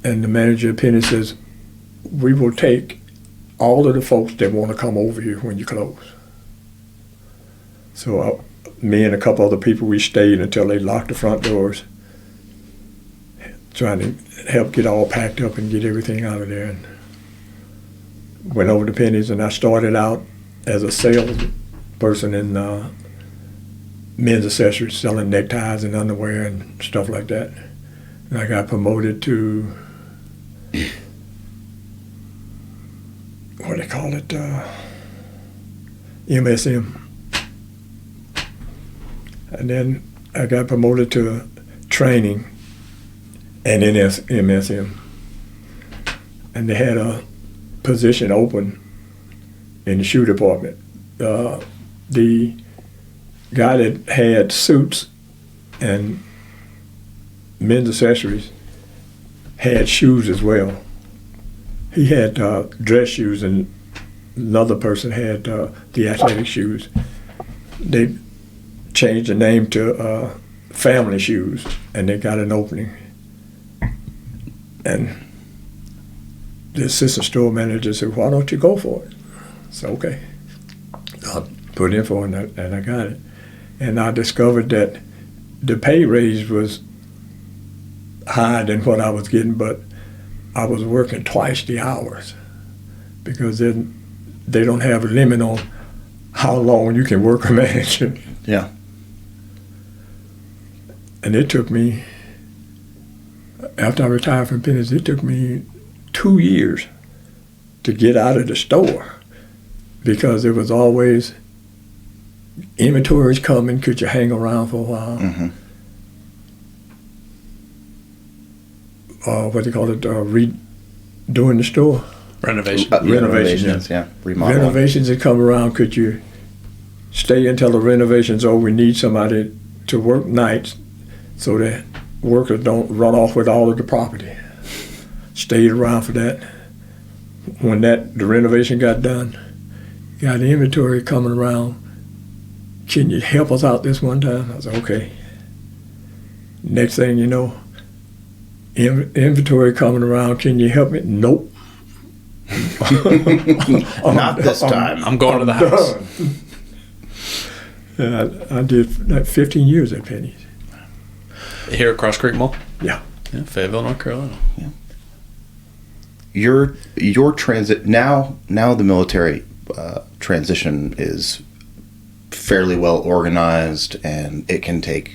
And the manager of Penney says, we will take all of the folks that want to come over here when you close. So me and a couple other people, we stayed until they locked the front doors, trying to help get all packed up and get everything out of there. And went over to Penny's, and I started out as a salesperson in men's accessories, selling neckties and underwear and stuff like that. And I got promoted to, what do they call it, MSM. And then I got promoted to training and MSM. And they had a position open in the shoe department. The guy that had suits and men's accessories had shoes as well. He had dress shoes, and another person had the athletic shoes. They changed the name to family shoes, and they got an opening. And the assistant store manager said, why don't you go for it? So, okay. I put in for it, and I got it. And I discovered that the pay raise was higher than what I was getting, but I was working twice the hours, because then they don't have a limit on how long you can work a manager. Yeah. And it took me, after I retired from Penny's, it took me 2 years to get out of the store, because there was always inventories coming. Could you hang around for a while? Mm-hmm. What do you call it? Redoing the store. Renovation. Renovations, yeah. Remodeling. Renovations that come around. Could you stay until the renovation's over? We need somebody to work nights so that workers don't run off with all of the property. Stayed around for that. When the renovation got done, got the inventory coming around. Can you help us out this one time? I said, okay. Next thing you know, inventory coming around. Can you help me? Nope. Not this time. I'm going to the house. I did like 15 years at Penny's. Here at Cross Creek Mall? Yeah. Fayetteville, North Carolina. Yeah. Your transit now the military transition is fairly well organized, and it can take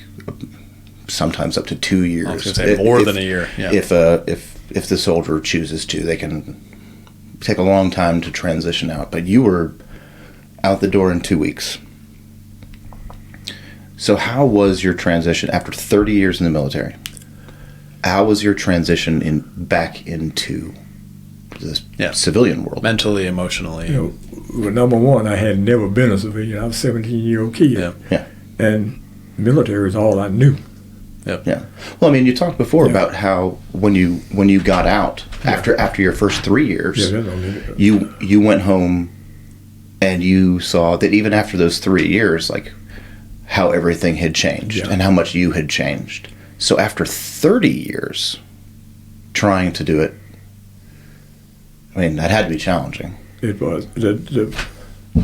sometimes up to 2 years. I was going to say more than a year. Yeah. If the soldier chooses to, they can take a long time to transition out. But you were out the door in 2 weeks. So how was your transition after 30 years in the military? How was your transition back into the civilian world? Mentally, emotionally. Well, number one, I had never been a civilian. I was a 17-year-old kid. Yeah. And military is all I knew. Yep. Yeah. Well, I mean, you talked before about how when you got out after your first 3 years, you went home and you saw that even after those 3 years, like how everything had changed and how much you had changed. So after 30 years trying to do it, I mean, that had to be challenging. It was.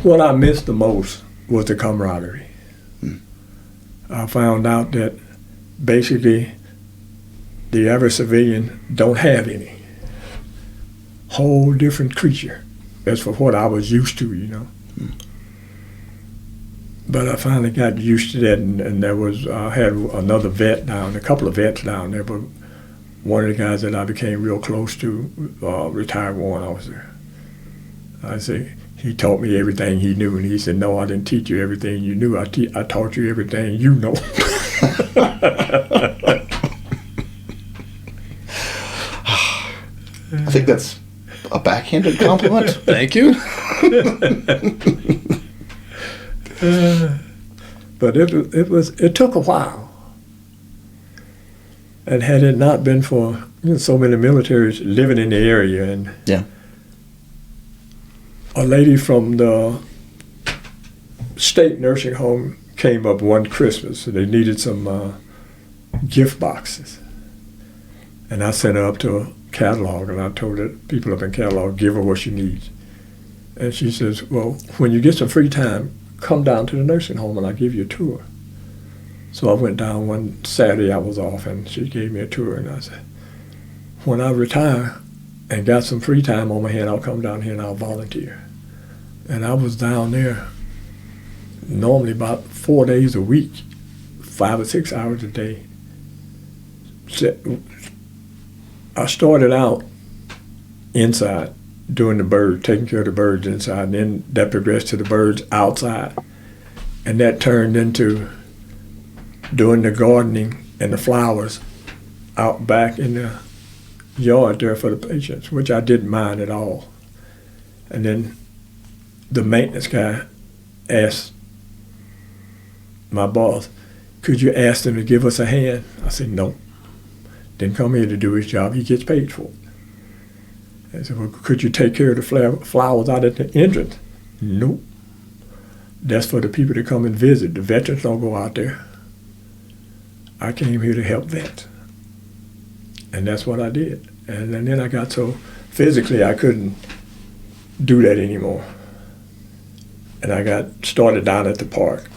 What I missed the most was the camaraderie. I found out that basically the average civilian don't have any. Whole different creature. That's for what I was used to, you know. But I finally got used to that, and there was I had another vet down, a couple of vets down there, but one of the guys that I became real close to, retired warrant officer. I say he taught me everything he knew, and he said, "No, I didn't teach you everything you knew. I taught you everything you know." I think that's a backhanded compliment. Thank you. But it took a while, and had it not been for so many militaries living in the area, and yeah, a lady from the state nursing home came up one Christmas, so they needed some gift boxes, and I sent her up to a catalog, and I told the people up in catalog, give her what she needs, and she says, "Well, when you get some free time, come down to the nursing home and I'll give you a tour." So I went down one Saturday, I was off, and she gave me a tour, and I said, when I retire and got some free time on my hand, I'll come down here and I'll volunteer. And I was down there normally about 4 days a week, 5 or 6 hours a day. So I started out inside, doing the birds, taking care of the birds inside, and then that progressed to the birds outside. And that turned into doing the gardening and the flowers out back in the yard there for the patients, which I didn't mind at all. And then the maintenance guy asked my boss, "Could you ask them to give us a hand?" I said, "No. Didn't come here to do his job. He gets paid for it." I said, "Well, could you take care of the flowers out at the entrance?" "Nope. That's for the people to come and visit. The veterans don't go out there. I came here to help vets." And that's what I did. And then I got so physically I couldn't do that anymore. And I got started down at the park.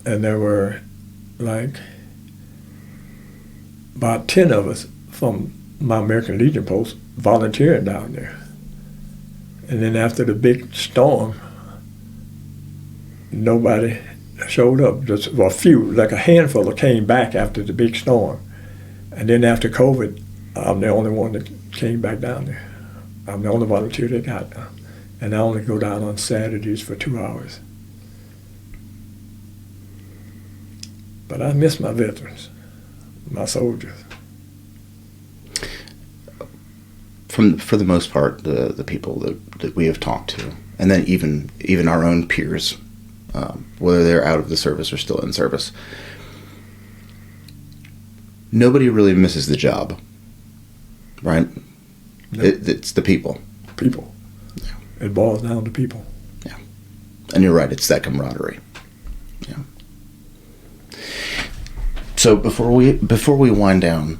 And there were like about 10 of us from my American Legion post volunteering down there. And then after the big storm, nobody showed up. Just a few, like a handful that came back after the big storm. And then after COVID, I'm the only one that came back down there. I'm the only volunteer they got now. And I only go down on Saturdays for 2 hours. But I miss my veterans, my soldiers. For the most part, the people that we have talked to, and then even our own peers, whether they're out of the service or still in service, nobody really misses the job, right? No. It's the people. People. Yeah. It boils down to people. Yeah. And you're right, it's that camaraderie. Yeah. So before we wind down,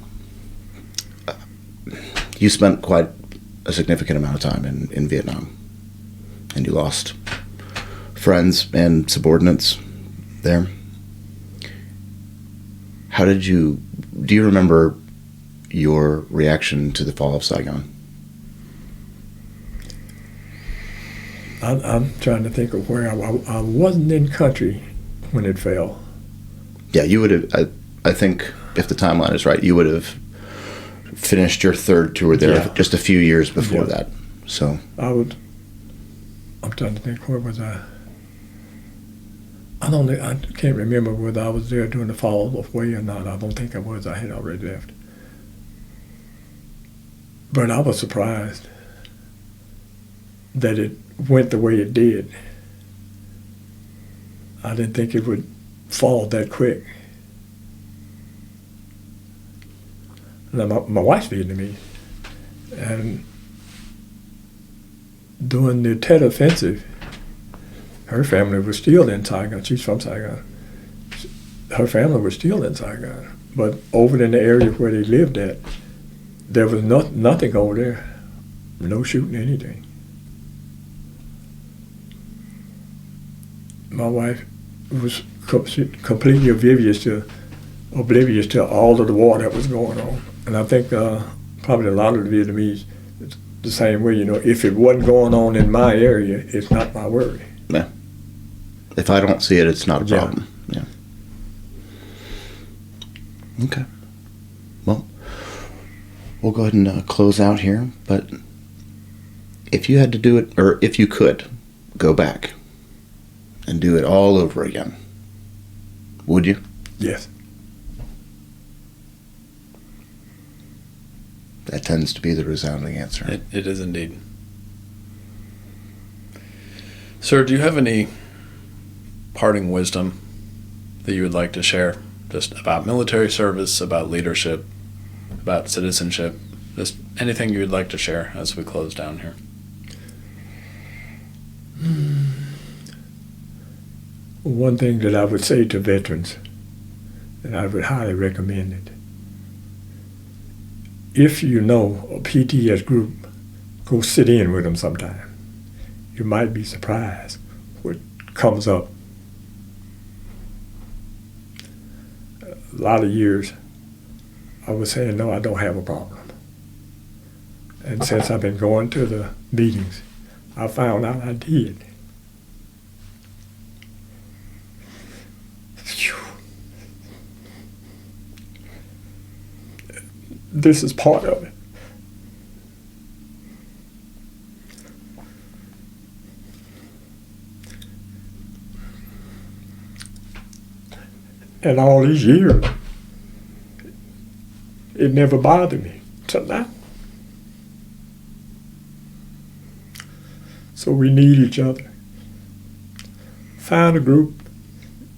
you spent quite a significant amount of time in Vietnam, and you lost friends and subordinates there. Do you remember your reaction to the fall of Saigon? I'm trying to think of where I wasn't in country when it fell. Yeah, you would have, I think if the timeline is right, you would have finished your third tour there just a few years before that. So I'm trying to think, where was I? I can't remember whether I was there during the fall of Way or not. I don't think I was. I had already left. But I was surprised that it went the way it did. I didn't think it would fall that quick. Now, my wife's Vietnamese, and during the Tet Offensive, her family was still in Saigon. She's from Saigon. Her family was still in Saigon, but over in the area where they lived at, there was nothing over there, no shooting anything. My wife was completely oblivious to all of the war that was going on. And I think probably a lot of the Vietnamese, it's the same way, if it wasn't going on in my area, it's not my worry. Yeah. If I don't see it, it's not a problem. Yeah. Okay. Well, we'll go ahead and close out here. But if you had to do it, or if you could go back and do it all over again, would you? Yes. That tends to be the resounding answer. It is indeed. Sir, do you have any parting wisdom that you would like to share just about military service, about leadership, about citizenship, just anything you would like to share as we close down here? One thing that I would say to veterans, and I would highly recommend it, if you know a PTS group, go sit in with them sometime. You might be surprised what comes up. A lot of years, I was saying, no, I don't have a problem. And since I've been going to the meetings, I found out I did. This is part of it. And all these years, it never bothered me till now. So we need each other. Find a group,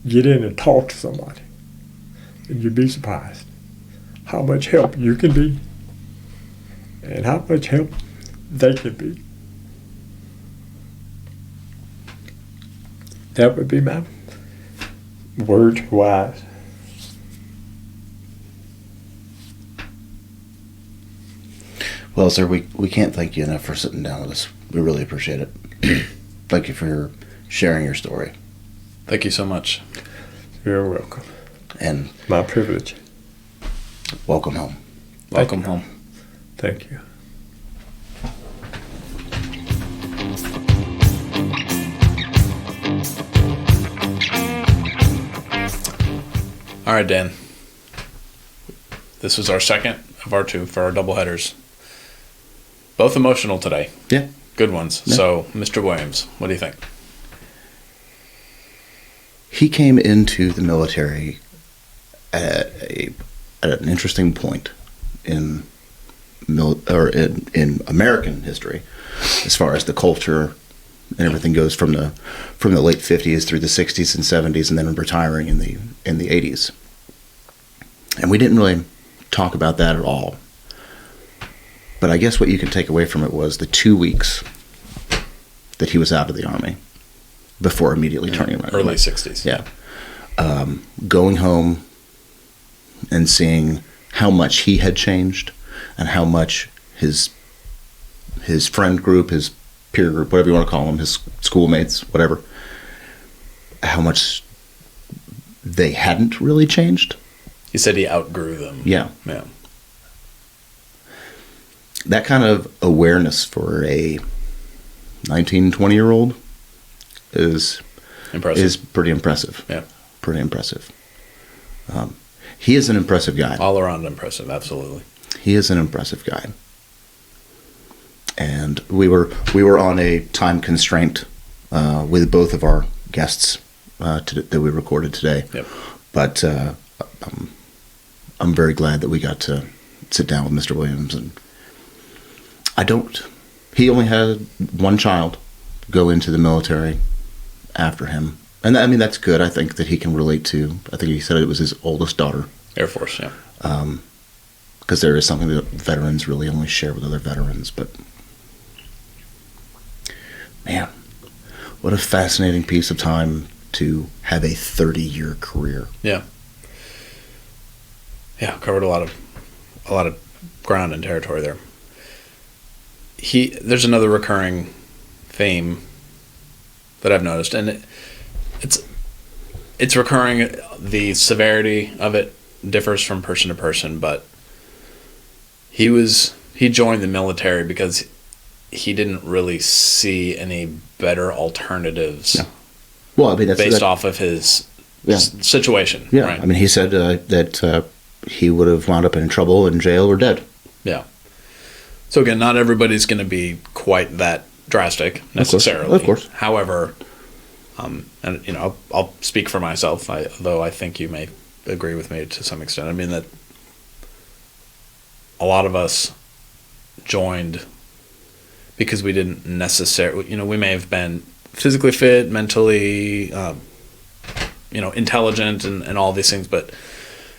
get in and talk to somebody, and you'd be surprised how much help you can be and how much help they can be. That would be my word wise. Well, sir, we can't thank you enough for sitting down with us. We really appreciate it. Thank you for sharing your story. Thank you so much. You're welcome. And my privilege. Welcome home. Welcome home. Thank you. All right, Dan. This was our second of our two for our double headers. Both emotional today. Yeah. Good ones. Yeah. So, Mr. Williams, what do you think? He came into the military at an interesting point in American history, as far as the culture and everything goes, from the late 50s through the 60s and 70s, and then retiring in the 80s. And we didn't really talk about that at all. But I guess what you can take away from it was the 2 weeks that he was out of the Army before immediately turning around. Early 60s. Yeah. Going home and seeing how much he had changed and how much his friend group, his peer group, whatever you want to call them, his schoolmates, whatever, how much they hadn't really changed. He said he outgrew them. Yeah. Yeah. That kind of awareness for a 19, 20-year-old is pretty impressive. Yeah. Pretty impressive. He is an impressive guy. All around impressive, absolutely. He is an impressive guy. And we were on a time constraint with both of our guests that we recorded today. Yep. But I'm very glad that we got to sit down with Mr. Williams. And he only had one child go into the military after him. And I mean, that's good. I think that he can relate to, I think he said it was his oldest daughter. Air Force, yeah. Because there is something that veterans really only share with other veterans. But, man, what a fascinating piece of time to have a 30-year career. Yeah. Yeah, covered a lot of ground and territory there. There's another recurring theme that I've noticed, and it's recurring. The severity of it differs from person to person, but he joined the military because he didn't really see any better alternatives. Yeah. Well, I mean, based off of his situation. Yeah, right? I mean, he said that he would have wound up in trouble, in jail, or dead. Yeah. So again, not everybody's going to be quite that drastic necessarily. Of course. However, and I'll speak for myself, though I think you may agree with me to some extent. I mean that a lot of us joined because we didn't necessarily, we may have been physically fit, mentally, intelligent, and all these things, but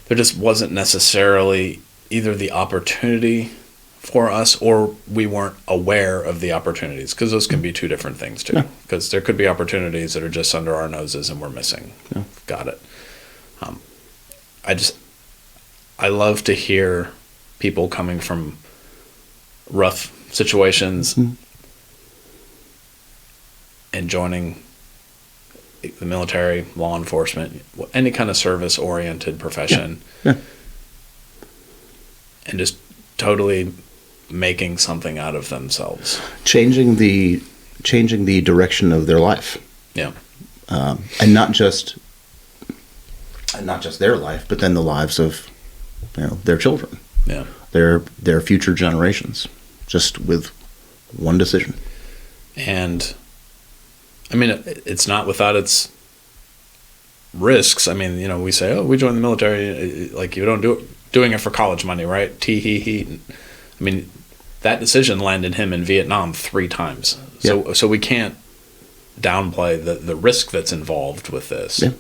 there just wasn't necessarily either the opportunity for us, or we weren't aware of the opportunities, because those can be two different things too. Because there could be opportunities that are just under our noses and we're missing. Yeah. Got it. I love to hear people coming from rough situations and joining the military, law enforcement, any kind of service-oriented profession, and just totally making something out of themselves, changing the direction of their life. Yeah, and not just their life, but then the lives of their children. Yeah, their future generations, just with one decision. And I mean, it's not without its risks. I mean, we say, oh, we joined the military, like you don't doing it for college money, right? Tee. I mean, that decision landed him in Vietnam 3 times. So we can't downplay the risk that's involved with this. Yeah.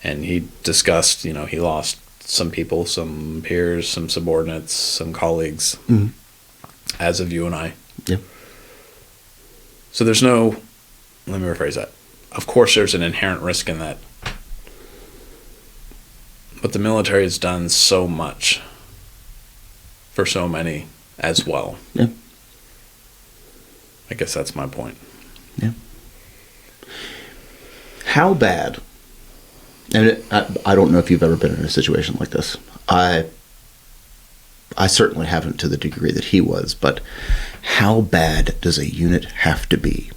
And he discussed, he lost some people, some peers, some subordinates, some colleagues, as of you and I. Yeah. So there's no, let me rephrase that. Of course, there's an inherent risk in that. But the military has done so much for so many as well. Yeah. I guess that's my point. Yeah. How bad, and I don't know if you've ever been in a situation like this. I certainly haven't to the degree that he was, but how bad does a unit have to be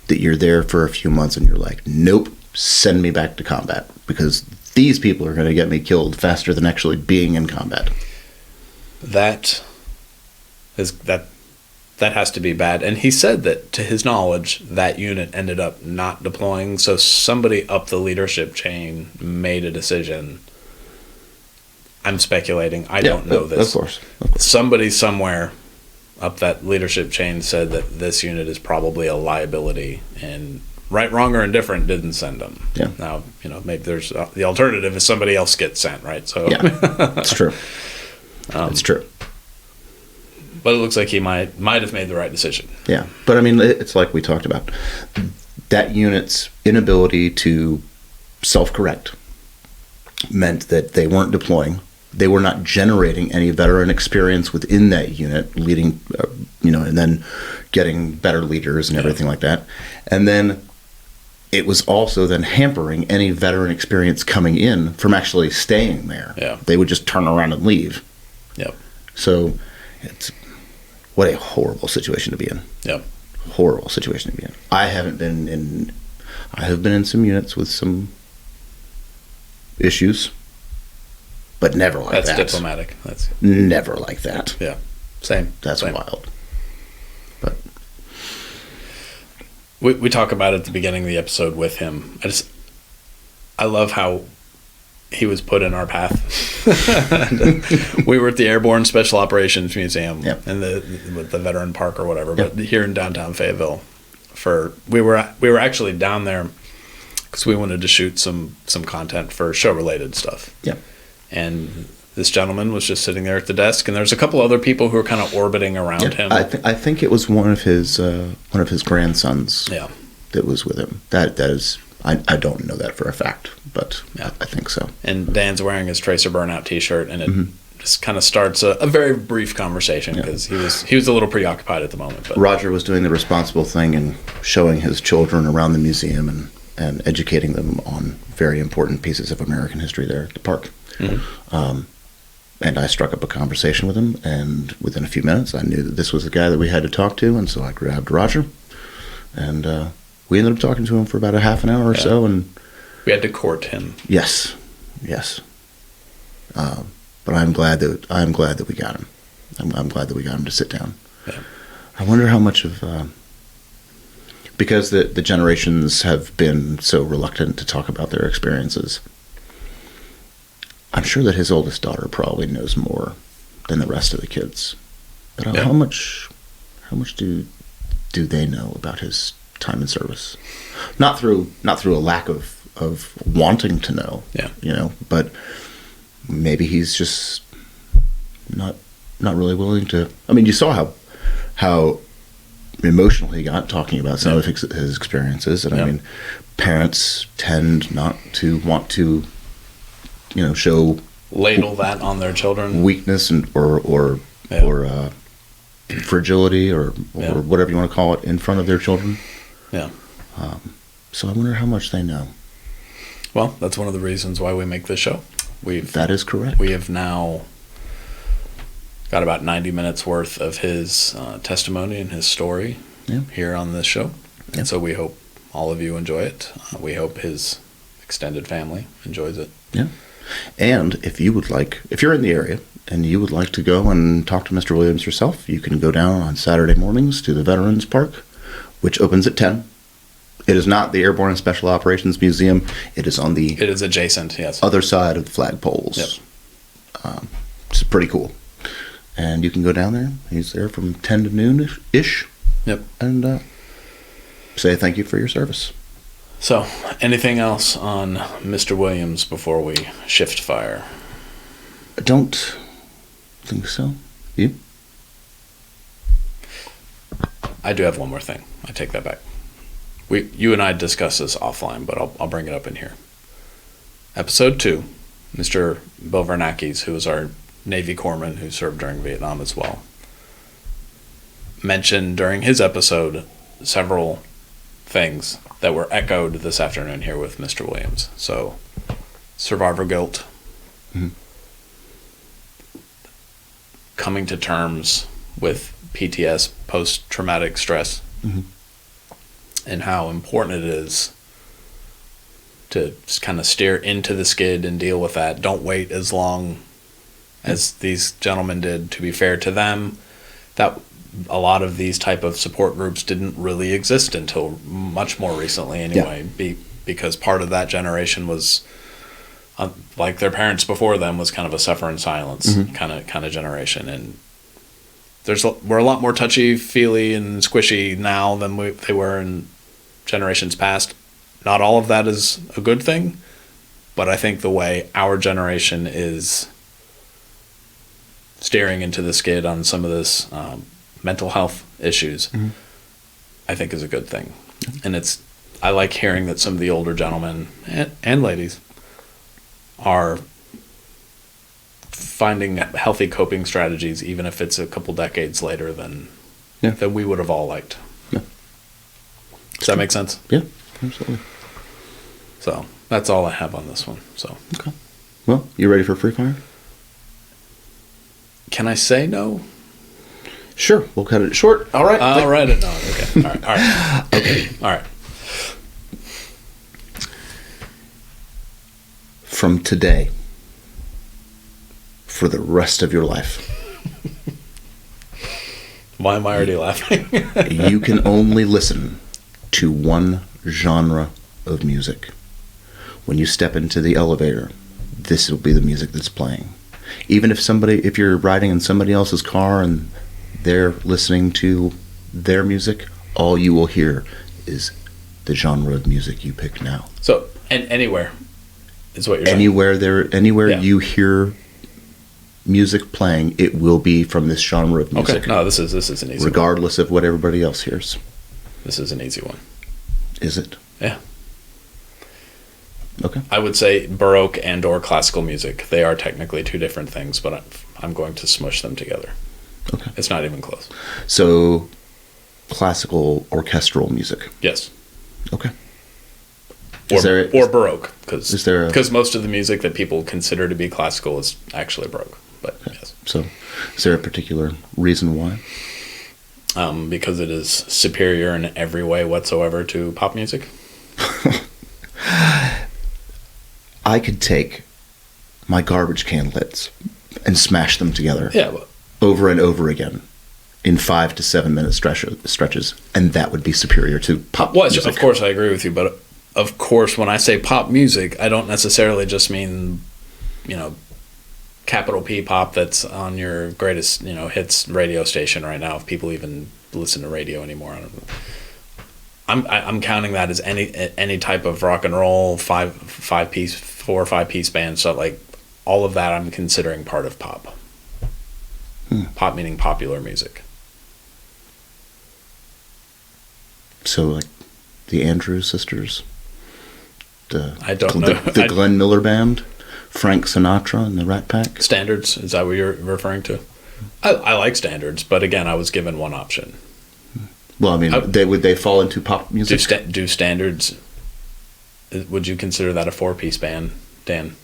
that you're there for a few months and you're like, nope, send me back to combat, because these people are going to get me killed faster than actually being in combat? That has to be bad. And he said that, to his knowledge, that unit ended up not deploying. So somebody up the leadership chain made a decision. I'm speculating. I don't know this. Of course. Somebody somewhere up that leadership chain said that this unit is probably a liability, and right, wrong, or indifferent, didn't send them. Yeah. Now, maybe there's the alternative is somebody else gets sent, right? So yeah, it's true. It's true. But it looks like he might have made the right decision. Yeah, but I mean, it's like we talked about. That unit's inability to self-correct meant that they weren't deploying. They were not generating any veteran experience within that unit, leading, and then getting better leaders and everything like that. And then it was also then hampering any veteran experience coming in from actually staying there. Yeah. They would just turn around and leave. Yep. So what a horrible situation to be in. Yep. Horrible situation to be in. I have been in some units with some issues, but never like that. That's diplomatic. That's never like that. Yeah. Same. That's Same. wild. But we talk about it at the beginning of the episode with him. I love how he was put in our path. We were at the Airborne Special Operations Museum in the Veteran Park or whatever, but here in downtown Fayetteville. We were actually down there because we wanted to shoot some content for show-related stuff. Yeah. And this gentleman was just sitting there at the desk, and there's a couple other people who were kind of orbiting around him. I think it was one of his grandsons. Yeah. That was with him. That is. I don't know that for a fact, but I think so. And Dan's wearing his Tracer Burnout T-shirt, and it just kind of starts a very brief conversation because he was a little preoccupied at the moment. But Roger was doing the responsible thing and showing his children around the museum and educating them on very important pieces of American history there at the park. Mm-hmm. And I struck up a conversation with him, and within a few minutes, I knew that this was the guy that we had to talk to, and so I grabbed Roger, and we ended up talking to him for about a half an hour or so, and we had to court him. Yes. But I'm glad that we got him. I'm glad that we got him to sit down. Yeah. I wonder how much of because the generations have been so reluctant to talk about their experiences. I'm sure that his oldest daughter probably knows more than the rest of the kids. But how much do they know about his time in service? Not through a lack of wanting to know. Yeah. But maybe he's just not really willing to. I mean, you saw how emotional he got talking about some of his experiences, and I mean, parents tend not to want to, show ladle that on their children, weakness or fragility or whatever you want to call it in front of their children. Yeah. So I wonder how much they know. Well, that's one of the reasons why we make this show. That is correct. We have now got about 90 minutes worth of his testimony and his story here on this show. And so we hope all of you enjoy it. We hope his extended family enjoys it. Yeah. And if you're in the area and you would like to go and talk to Mr. Williams yourself, you can go down on Saturday mornings to the Veterans Park, which opens at 10. It is not the Airborne and Special Operations Museum. It is adjacent, yes. Other side of the flagpoles. Yep. It's pretty cool. And you can go down there. He's there from 10 to noon-ish. Yep. And say thank you for your service. So, anything else on Mr. Williams before we shift fire? I don't think so. You? I do have one more thing. I take that back. You and I discussed this offline, but I'll bring it up in here. Episode 2, Mr. Bill Vernakes, who was our Navy corpsman who served during Vietnam as well, mentioned during his episode several things that were echoed this afternoon here with Mr. Williams. So, survivor guilt, coming to terms with PTS, post-traumatic stress, and how important it is to just kind of steer into the skid and deal with that. Don't wait as long as these gentlemen did. To be fair to them, that a lot of these type of support groups didn't really exist until much more recently anyway, because part of that generation was like their parents before them was kind of a suffer in silence kind of generation. And we're a lot more touchy-feely and squishy now than they were in generations past. Not all of that is a good thing, but I think the way our generation is steering into the skid on some of this mental health issues, I think is a good thing. And I like hearing that some of the older gentlemen and ladies are finding healthy coping strategies, even if it's a couple decades later than we would have all liked. Yeah. Does that make sense? Yeah, absolutely. So that's all I have on this one. So okay. Well, you ready for free fire? Can I say no? Sure, we'll cut it short. All right. I'll write it down. Okay. All right. Okay. All right. From today, for the rest of your life. Why am I already laughing? You can only listen to one genre of music. When you step into the elevator, this will be the music that's playing. Even if you're riding in somebody else's car and they're listening to their music, all you will hear is the genre of music you pick now. So, and anywhere is what you're saying? Anywhere you hear music playing, it will be from this genre of music. Okay, no, this is an easy regardless of what everybody else hears. This is an easy one. Is it? Yeah. Okay. I would say Baroque and or classical music. They are technically two different things, but I'm going to smush them together. Okay. It's not even close. So, classical orchestral music. Yes. Okay. Or Baroque, because most of the music that people consider to be classical is actually Baroque. But okay. Yes. So, is there a particular reason why? Because it is superior in every way whatsoever to pop music. I could take my garbage can lids and smash them together over and over again in 5 to 7 minute stretches, and that would be superior to pop music. Of course, I agree with you, but of course, when I say pop music, I don't necessarily just mean, capital P pop that's on your greatest, hits radio station right now. If people even listen to radio anymore, I don't know. I'm counting that as any type of rock and roll, 4 or 5 piece band stuff, like all of that. I'm considering part of pop. Pop meaning popular music. So, like the Andrews Sisters, I don't know the Glenn Miller Band, Frank Sinatra and the Rat Pack. Standards, is that what you're referring to? I like Standards, but again, I was given one option. Well, I mean, would they fall into pop music? Do Standards? Would you consider that a 4-piece band, Dan?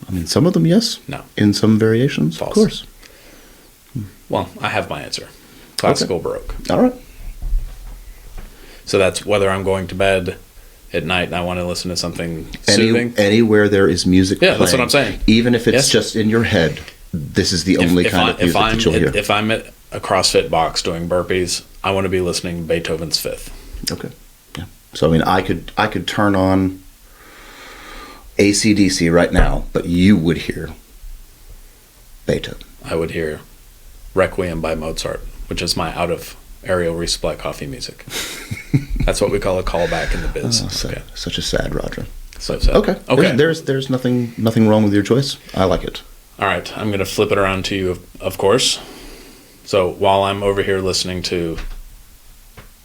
I mean, some of them, yes. No. In some variations, false. Of course. Well, I have my answer. Classical Baroque. All right. So that's whether I'm going to bed at night and I want to listen to something soothing. Anywhere there is music playing, that's what I'm saying. Even if it's just in your head, this is the only kind of music that you'll hear. If I'm at a CrossFit box doing burpees, I want to be listening to Beethoven's Fifth. Okay. Yeah. So, I mean, I could turn on AC/DC right now, but you would hear Beethoven. I would hear Requiem by Mozart, which is my out of Ariel resupply coffee music. That's what we call a callback in the biz. Such a sad Roger. So sad. Okay. There's nothing wrong with your choice. I like it. All right. I'm going to flip it around to you, of course. So while I'm over here listening to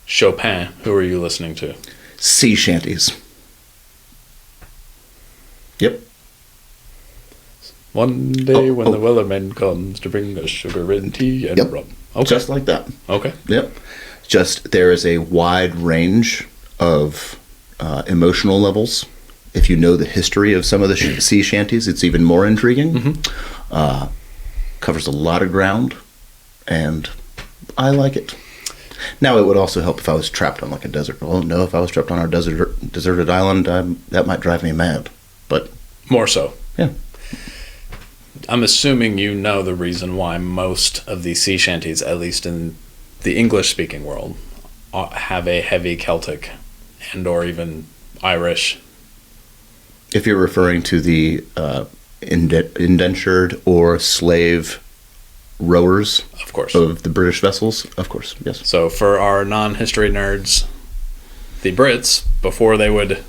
Chopin, who are you listening to? Sea shanties. Yep. One day when the Wellerman comes to bring us sugar and tea and rum. Okay. Just like that. Okay. Yep. Just there is a wide range of emotional levels. If you know the history of some of the sea shanties, it's even more intriguing. Mm-hmm. Covers a lot of ground, and I like it. Now, it would also help if I was trapped on like a desert. Well, no, if I was trapped on our deserted island, that might drive me mad. But more so. Yeah. I'm assuming you know the reason why most of these sea shanties, at least in the English-speaking world, have a heavy Celtic and or even Irish. If you're referring to the indentured or slave rowers, of course, of the British vessels, of course, yes. So for our non-history nerds, the Brits, before they would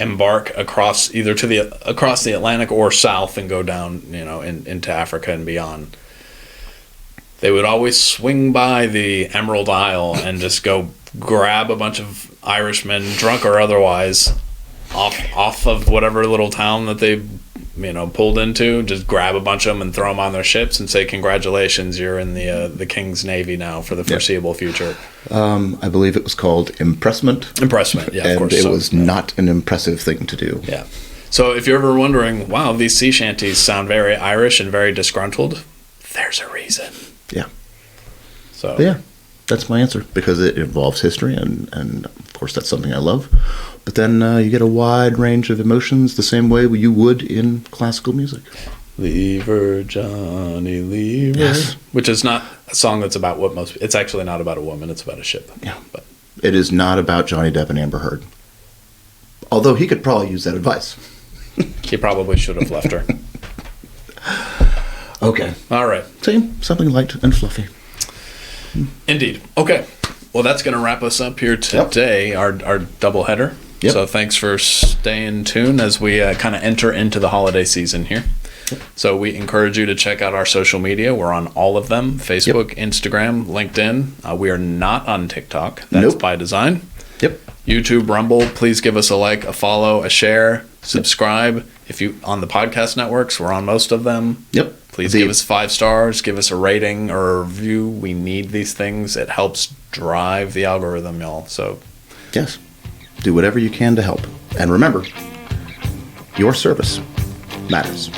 embark across the Atlantic or south and go down, into Africa and beyond, they would always swing by the Emerald Isle and just go grab a bunch of Irishmen, drunk or otherwise, off of whatever little town that they pulled into. Just grab a bunch of them and throw them on their ships and say, congratulations, you're in the King's Navy now for the foreseeable future. I believe it was called impressment, yeah, of course. And it was not an impressive thing to do. Yeah. So if you're ever wondering, wow, these sea shanties sound very Irish and very disgruntled, there's a reason. Yeah. So yeah, that's my answer, because it involves history, and of course that's something I love. But then you get a wide range of emotions the same way you would in classical music. Leave her, Johnny, leave her. Yes. Which is not a song that's about it's actually not about a woman, it's about a ship. Yeah. But it is not about Johnny Depp and Amber Heard. Although he could probably use that advice. He probably should have left her. Okay. All right. Something light and fluffy. Indeed. Okay. Well, that's going to wrap us up here today, our double header. Yep. So thanks for staying tuned as we kind of enter into the holiday season here. Yep. So we encourage you to check out our social media. We're on all of them: Facebook, Instagram, LinkedIn. We are not on TikTok. That's by design. Yep. YouTube, Rumble, please give us a like, a follow, a share, subscribe. If you on the podcast networks, we're on most of them. Yep. Please give us 5 stars, give us a rating or a review. We need these things. It helps drive the algorithm, y'all. So, yes, do whatever you can to help. And remember, your service matters.